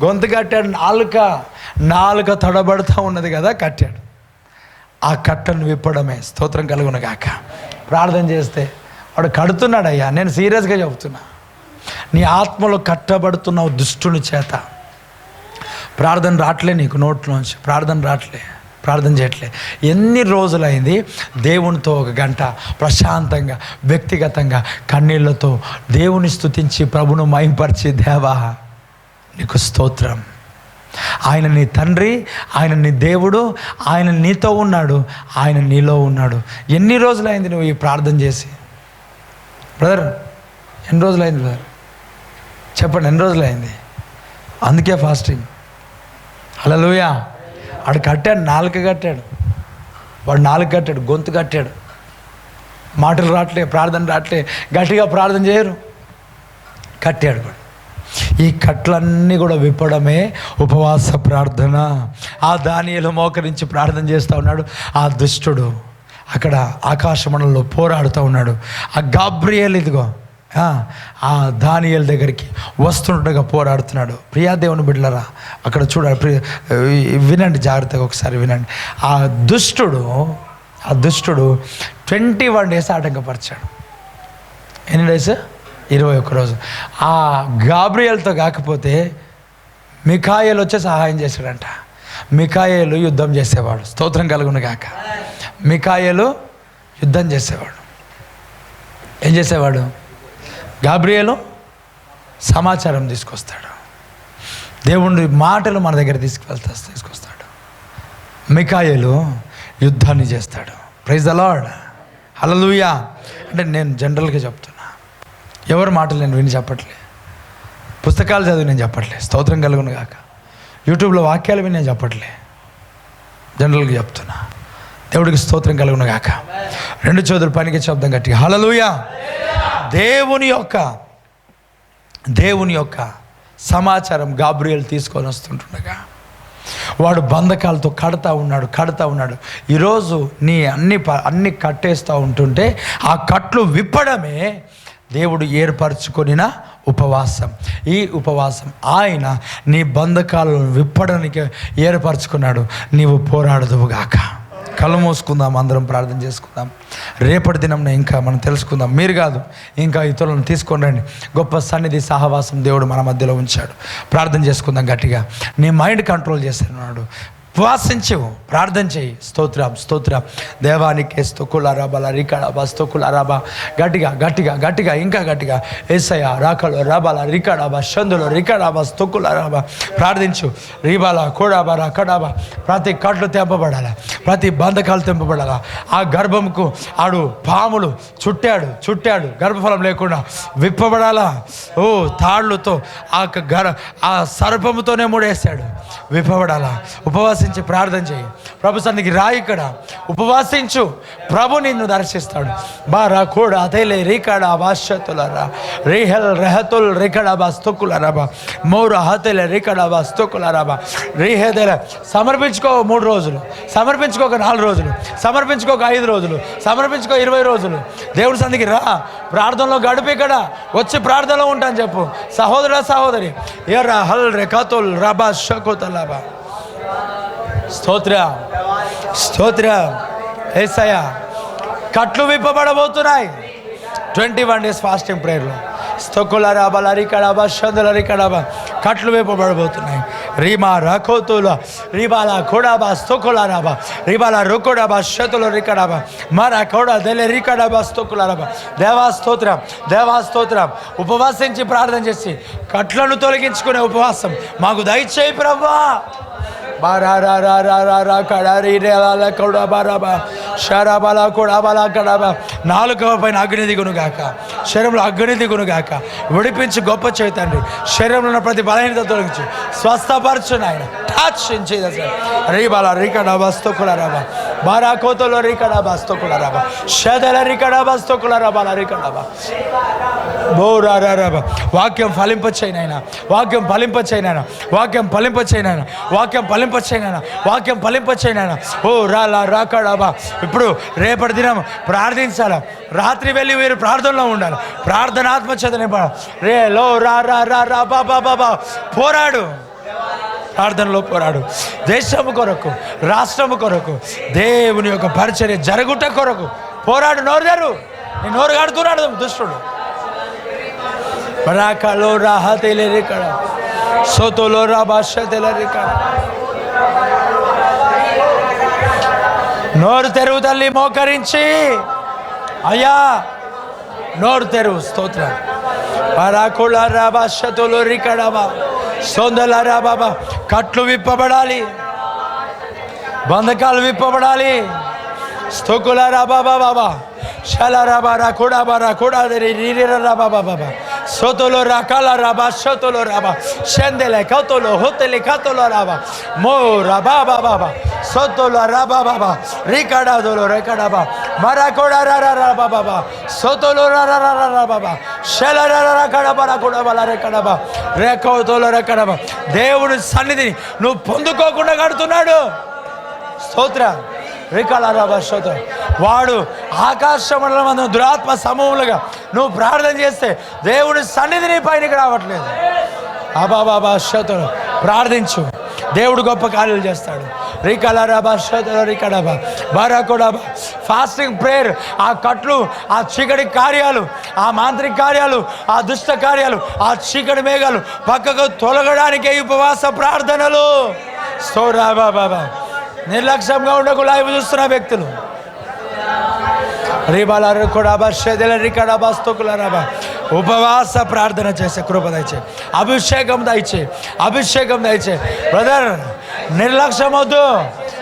A: గొంతు కట్టాడు, నాలుక తడబడుతూ ఉన్నది కదా, కట్టాడు. ఆ కట్టను విప్పడమే. స్తోత్రం కలుగును గాక. ప్రార్థన చేస్తే వాడు కడుతున్నాడు. అయ్యా నేను సీరియస్గా చెబుతున్నా, నీ ఆత్మలో కట్టబడుతున్నావు దుష్టుని చేత. ప్రార్థన రావట్లే నీకు నోట్లోంచి, ప్రార్థన చేయట్లే. ఎన్ని రోజులైంది దేవునితో 1 గంట ప్రశాంతంగా వ్యక్తిగతంగా కన్నీళ్లతో దేవుని స్తుతించి ప్రభును మహింపరిచి, దేవా నీకు స్తోత్రం, ఆయన నీ తండ్రి, ఆయన నీ దేవుడు, ఆయన నీతో ఉన్నాడు, ఆయన నీలో ఉన్నాడు. ఎన్ని రోజులైంది నువ్వు ఈ ప్రార్థన చేసి? బ్రదర్ ఎన్ని రోజులైంది బ్రదర్? చెప్పండి, ఎన్ని రోజులైంది? అందుకే ఫాస్టింగ్. హల్లెలూయా. వాడు కట్టాడు, నాలుక కట్టాడు, గొంతు కట్టాడు. మాటలు రావట్లే, ప్రార్థన రావట్లే, గట్టిగా ప్రార్థన చేయరు, కట్టాడు వాడు. ఈ కట్లన్నీ కూడా విప్పడమే ఉపవాస ప్రార్థన. ఆ దానియేలు మోకరించి ప్రార్థన చేస్తూ ఉన్నాడు. ఆ దుష్టుడు అక్కడ ఆకాశమండలంలో పోరాడుతూ ఉన్నాడు. ఆ గాబ్రియేల్ ఇదిగో ఆ దానియేలు దగ్గరికి వస్తుండగా పోరాడుతున్నాడు. ప్రియా దేవుని బిడ్డలారా, అక్కడ చూడాలి, వినండి జాగ్రత్తగా, ఒకసారి వినండి. ఆ దుష్టుడు 21 డేస్ ఆటంకపరిచాడు. ఎన్ని డేస్? 21 రోజు. ఆ గాబ్రియేల్తో కాకపోతే మిఖాయేలు వచ్చే సహాయం చేశాడంట. మిఖాయేలు యుద్ధం చేసేవాడు. స్తోత్రం కలుగును గాక. మిఖాయేలు యుద్ధం చేసేవాడు. ఏం చేసేవాడు? గాబ్రియేలు సమాచారం తీసుకొస్తాడు. దేవుని మాటలు మన దగ్గర తీసుకొస్తాడు. మికాయేలు యుద్ధాన్ని చేస్తాడు. ప్రైజ్ ద లార్డ్, హల్లెలూయా. అంటే నేను జనరల్గా చెప్తున్నా, ఎవరి మాటలు నేను విని చెప్పట్లే, పుస్తకాలు చదివి నేను చెప్పట్లే, స్తోత్రం కలుగును గాక. యూట్యూబ్లో వాక్యాలు విని నేను చెప్పట్లే, జనరల్గా చెప్తున్నా. దేవుడికి స్తోత్రం కలుగును గాక. రెండు చేతులు పనికి శబ్దం గట్టిగా హల్లెలూయా. దేవుని యొక్క సమాచారం గాబ్రియేల్ తీసుకొని వస్తుంటుండగా వాడు బంధకాలతో కడతా ఉన్నాడు. ఈరోజు నీ అన్ని కట్టేస్తూ ఉంటుంటే ఆ కట్లు విప్పడమే దేవుడు ఏర్పరచుకొనిన ఉపవాసం. ఈ ఉపవాసం ఆయన నీ బంధకాలను విప్పడానికి ఏర్పరచుకున్నాడు. నీవు పోరాడదువుగాక. కళ్ళు మూసుకుందాం, అందరం ప్రార్థన చేసుకుందాం. రేపటి దినంన ఇంకా మనం తెలుసుకుందాం. మీరు కాదు, ఇంకా ఇతరులను తీసుకొని రండి. గొప్ప సన్నిధి సహవాసం దేవుడు మన మధ్యలో ఉంచాడు. ప్రార్థన చేసుకుందాం గట్టిగా. నీ మైండ్ కంట్రోల్ చేస్తున్నాడు. ఉపవాసించవు, ప్రార్థన చేయి. స్తోత్రం దేవానికి స్తోకులారాబా రికాడాబా స్తోకులారాబా. గట్టిగా ఇంకా గట్టిగా ఏసయ్య రాకలో రాబాల రికాడాబా షందులో రికాడాబా స్తోకులారాబా. ప్రార్థించు. రీబాలా కోడాబా రకడాబా. ప్రతి కట్లు తెంపబడాలా, ప్రతి బంధకాలు తెంపబడాలా. ఆ గర్భంకు ఆడు పాములు చుట్టాడు గర్భఫలం లేకుండా విప్పబడాలా. ఓ తాళ్ళుతో ఆ సర్పముతోనే ముడేశాడు, విప్పబడాలా. ఉపవాసించి ప్రార్థన చేయి. ప్రభు సన్నిధికి రా. ఇక్కడ ఉపవాసించు, ప్రభు నిన్ను దర్శిస్తాడు. బారా కోడా తేలే రీకాడా బాషతులరా రీహెల్ రెహతుల్ రికడా బాస్తుకులరాబా మౌర హతెలే రికడా బాస్తుకులరాబా రీహెదెల. సమర్పించుకో 3 రోజులు, సమర్పించుకోక 4 రోజులు, సమర్పించుకోక 5 రోజులు, సమర్పించుకో 20 రోజులు. దేవుడి సన్నిధికి రా, ప్రార్థనలో గడుపు. ఇక్కడ వచ్చి ప్రార్థనలో ఉంటాను చెప్పు. సహోదరి ఎర్రా హల్ రెకతుల్ రబా షకుతలబా. స్తోత్రం యేసయ్య. కట్లు విప్పబడబోతున్నాయి 21 days ఫాస్టింగ్ ప్రేయర్లో. స్తోకులరాబా రికడాబా షందులరికడాబా. కట్లు విప్పబడబోతున్నాయి. రీమా రకోతుల రీబాలా కోడాబా స్తోకులరాబా రీబాలా రుకోడాబా షతుల రికడాబా మరా కోడా దెలే రికడాబా స్తోకులరాబా. దేవా స్తోత్రం. ఉపవాసించి ప్రార్థన చేసి కట్లను తొలగించుకునే ఉపవాసం మాకు దయచేయి ప్రభువా. నాలుకవ పైన అగ్ని దిగునుగాక, శరీరంలో అగ్ని దిగునుగాక. విడిపించి గొప్ప చేతండి. శరీరంలో ఉన్న ప్రతి బలహీనత తొలగించి స్వస్థపరచు నాయన. టచ్ రీబాల రికడా బస్తోకులరాబా బారా కోతలో రికడా బస్తోకులరాబా షదల రికడా బస్తోకులరాబా రికడాబా బోరారాబా. వాక్యం ఫలింపచేయనైనా, వాక్యం ఫలింపచేయనైనా. ఓ రాకడాబా. ఇప్పుడు రేపటి దినం ప్రార్థించాలా. రాత్రి వెళ్ళి మీరు ప్రార్థనలో ఉండాలి. ప్రార్థనాత్మచేత రే లో రా బాబా. పోరాడు, ప్రార్థనలో పోరాడు. దేశము కొరకు, రాష్ట్రము కొరకు, దేవుని యొక్క పరిచర్య జరుగుట కొరకు పోరాడు. నీ నోరు కడుతున్నాడు దుష్టుడు. బరాకలో రాహతెలరికడ సోతోలో రాబాషతెలరికడ. నోరు తెరువు తల్లి, మోకరించి. అయ్యా నోరు తెరువు. స్తోత్రం. బరాకుల రాబాషతోలో రికడబా సోందలరా బాబా. కట్లు విప్పబడాలి, బంధకాలు విప్పబడాలి. స్తోకులరా బాబా షలరాబారా కూడాబారా కూడాదరి రీరా బాబా సోతోలో రకాల రాబా సోతోలో రాబా షందెలే కౌతోలో హోతెలే కౌతోలో రాబా మో రాబా బాబా సోతోలో రాబా బాబా రికడాదోలో రికడాబా మరా కోడా రా బాబా సోతోలో రా బాబా షలరా కడబరా కూడాబాలా రికడాబా రేకౌతోలో రికడాబా. దేవుని సన్నిధిని నువ్వు పొందుకోకుండా కడుతున్నాడు. స్తోత్రం. వాడు ఆకాశ మండలం దురాత్మ సమూహములుగా నువ్వు ప్రార్థన చేస్తే దేవుడి సన్నిధి నీ పైనకి రావట్లేదు. అబాబాబా శోతలు ప్రార్థించు, దేవుడు గొప్ప కార్యాలు చేస్తాడు. రికలరాబా శోతలు రికడాబా బారాకోడాబా. Fasting prayer. ఆ కట్లు, ఆ చీకటి కార్యాలు, ఆ మాంత్రిక కార్యాలు, ఆ దుష్ట కార్యాలు, ఆ చీకటి మేఘాలు పక్కకు తొలగడానికే ఉపవాస ప్రార్థనలు. స్తోరాబా బాబా. నిర్లక్ష్యంగా ఉండకు. లైవ్ చూస్తున్న వ్యక్తులు రీబాలా కొడాబా షెదెల రికడాబా స్తోకులరాబా ఉపవాస ప్రార్థన చేసే కృప దయచే, అభిషేకం దయచే, అభిషేకం దయచే. బ్రదర్, నిర్లక్ష్యం వద్దు.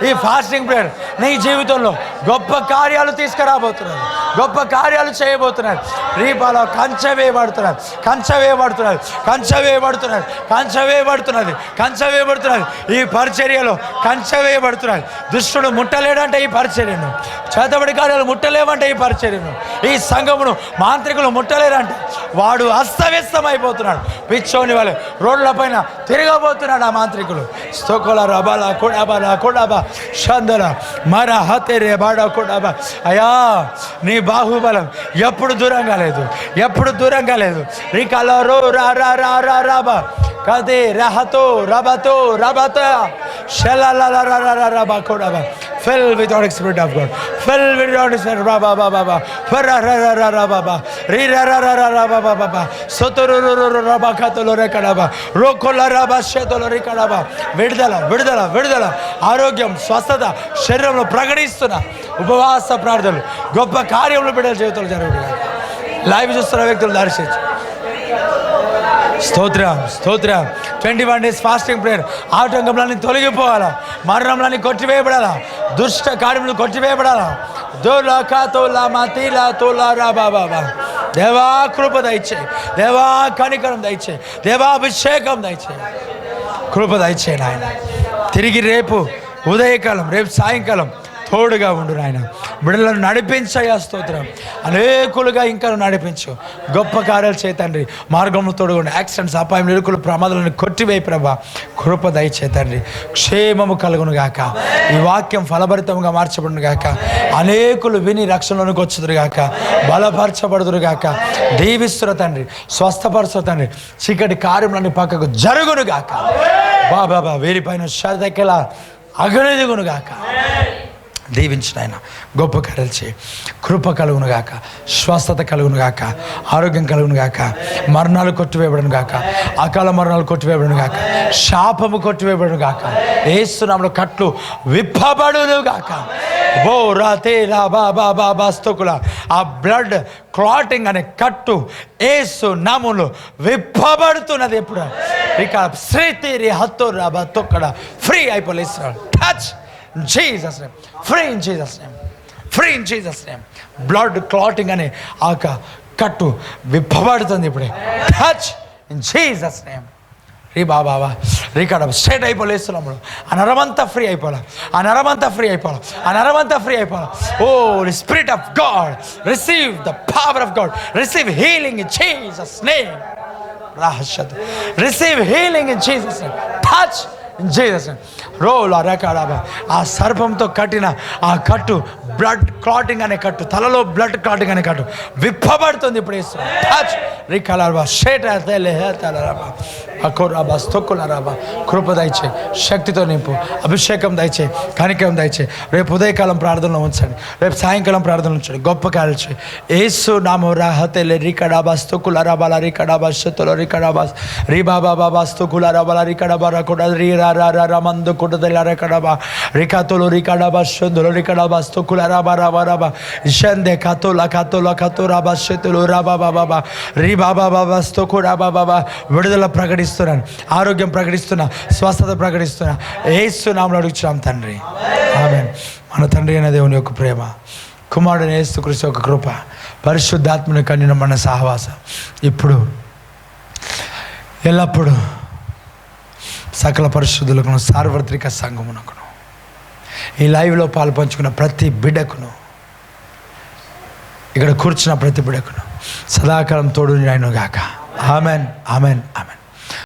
A: ఈ ఫాస్టింగ్ ప్రేయర్ నీ జీవితంలో గొప్ప కార్యాలు తీసుకురాబోతున్నారు, గొప్ప కార్యాలు చేయబోతున్నారు. రీపాలో కంచె వేయబడుతున్నారు, కంచె వేయబడుతున్నారు, కంచె వేయబడుతున్నారు, కంచె వేయబడుతున్నది, కంచె వేయబడుతున్నది. ఈ పరిచర్యలో కంచె వేయబడుతున్నారు. దుష్టుడు ముట్టలేడంటే ఈ పరిచర్యను, చేతబడి కార్యాలు ముట్టలేవంటే ఈ పరిచర్యను, ఈ సంఘమును మాంత్రికులు ముట్టలేరంటే వాడు అస్తవ్యస్తమైపోతున్నాడు. పిచ్చోని వాళ్ళే రోడ్ల పైన తిరగబోతున్నాడు ఆ మాంత్రికులు. స్తోకుల రబాల కొడబల కొడబ షందల మర హతెరే బాడ కొడబ. అయ్యా, నీ బాహుబలం ఎప్పుడు దూరం కాలేదు, ఎప్పుడు దూరం కాలేదు. రికలరో రా రా రా రా రాబా కదే రహతో రబతో రబత షలలలరరరబ కొడబ. Fill with the Spirit of God. Fill with the Spirit. Ba ba ba ba ba. Ra ra ra ra ra ba ba. Ri ra ra ra ra ra ba ba ba ba. Sotoro ro ro ro ra ba katolo re kadaba. Rokola ra ba shetolo re kadaba. విడుదల విడుదల విడుదల, ఆరోగ్యం, స్వస్థత శరీరంలో ప్రకటిస్తున్న ఉపవాస ప్రార్థనలు, గొప్ప కార్యములు బిడ్డల జీవితంలో జరుగుతుంది. లైవ్ చూస్తున్న వ్యక్తులు దర్శించు. స్తోత్రం స్తోత్రం. 21 days ఫాస్టింగ్ ప్రేయర్. ఆటంకంలన్నీ తొలగిపోవాలా, మరణంలన్నీ కొట్టివేయబడాలా, దుష్ట కార్యములు కొట్టివేయబడాలా. దేవా కృప దయచే, దేవా కనికరం దయచే, దేవా అభిషేకం దయచే, కృప దయచే నాయన. తిరిగి రేపు ఉదయకాలం, రేపు సాయంకాలం తోడుగా ఉండు నాయన. బిడ్డలను నడిపించయ్యా. స్తోత్రం. అనేకులుగా ఇంకా నడిపించు, గొప్ప కార్యాలు చేతండి. మార్గంలో తోడుగా యాక్సిడెంట్స్, అపాయం, ఇరుకులు, ప్రమాదాలను కొట్టివేయి ప్రభా. కృప దయచేతండి. క్షేమము కలుగును గాక. ఈ వాక్యం ఫలభరితంగా మార్చబడును గాక. అనేకులు విని రక్షణలోనికి వచ్చుదురు గాక, బలపరచబడుదురు గాక. దీవిస్తున్న తండ్రి, స్వస్థపరుస్తున్న తండ్రి, చీకటి కార్యములన్నీ పక్కకు జరుగును గాక. బాబా వీరిపైన శ్రద్ధకెలా అగ్నిదిగును గాక. దీవించిన ఆయన గొప్ప కార్యాలు చేయి. కృప కలుగును గాక, స్వస్థత కలుగును గాక, ఆరోగ్యం కలుగును గాక, మరణాలు కొట్టివేయబడును గాక, అకాల మరణాలు కొట్టివేయబడును గాక, శాపము కొట్టివేయబడును గాక. యేసు నామములో కట్లు విప్పబడును గాక. బో రాతే రా బాబా బాబా స్తోకుల. ఆ బ్లడ్ క్లాటింగ్ అనే కట్టు యేసు నామములో విప్పబడుతున్నది. ఎప్పుడు ఇక శ్రీతిరి హత్తో రాబా తొక్కడ ఫ్రీ అయిపోలేస్తున్నాడు. Touch in Jesus name, free in Jesus name, free in Jesus name. Blood clotting అనే ఆ కట్టు విప్పబడుతుంది ఇప్పుడే. Touch in Jesus name. రీ బాబా రీకాడ స్ట్రైట్ అయిపోలేస్తున్నాము. ఆ నరమంతా ఫ్రీ అయిపోవాలి, ఆ నరమంతా ఫ్రీ అయిపోవాలి, ఆ నరమంతా ఫ్రీ అయిపోవాలి. O spirit of God, receive the power of God, receive healing in Jesus name. రహస్యత, receive healing in Jesus name. Touch Jesus రోల్ అరకాడాబా. ఆ సర్పంతో కట్టిన ఆ కట్టు, బ్లడ్ క్లాటింగ్ అనే కట్టు, తలలో బ్లడ్ క్లాటింగ్ అనే కట్టు విప్పబడుతుంది ఇప్పుడు. టచ్ రికలర్బా షేట్ తలరాబా అకోరాబా స్తోకులరాబా. కృప దయచే, శక్తితో నింపు, అభిషేకం దయచే, కనికరం దయచే. రేపు ఉదయకాలం ప్రార్థనలో ఉంచండి, రేపు సాయంకాలం ప్రార్థనలో ఉంచండి. గొప్ప కార్యాలు చేయి. యేసు నామమున రాహతెలే రికడాబా స్తోకులరాబా రికడాబా షతుల రికడాబా రిబాబా బాబా స్తోకులరాబా రికడాబా రకొడ రి రా రా రా రమందు కొడదల రకడాబా రికతోల రికడాబా షందుల రికడాబా స్తోకులరాబా రాబా రాబా షందే కతోల కతోల కతోరాబా షతుల రాబా బాబా రి బాబా బాబా స్తోకురాబా బాబా. విడుదల ప్రకటిస్తున్నాను, ఆరోగ్యం ప్రకటిస్తున్నా, స్వస్థత ప్రకటిస్తున్నా. యేసు నామములో అడుగుచున్నాం తండ్రి, ఆమేన్. మన తండ్రి అయిన దేవుని యొక్క ప్రేమ, కుమారుడైన యేసుక్రీస్తు యొక్క కృప, పరిశుద్ధాత్మని కన్యన మన సహవాసం ఇప్పుడు ఎల్లప్పుడూ సకల పరిశుద్ధులకును సార్వత్రిక సంఘమునకును ఈ లైవ్లో పాలు పంచుకున్న ప్రతి బిడ్డకును, ఇక్కడ కూర్చున్న ప్రతి బిడ్డకును సదాకాలం తోడు ఆయన గాక. Amen amen amen.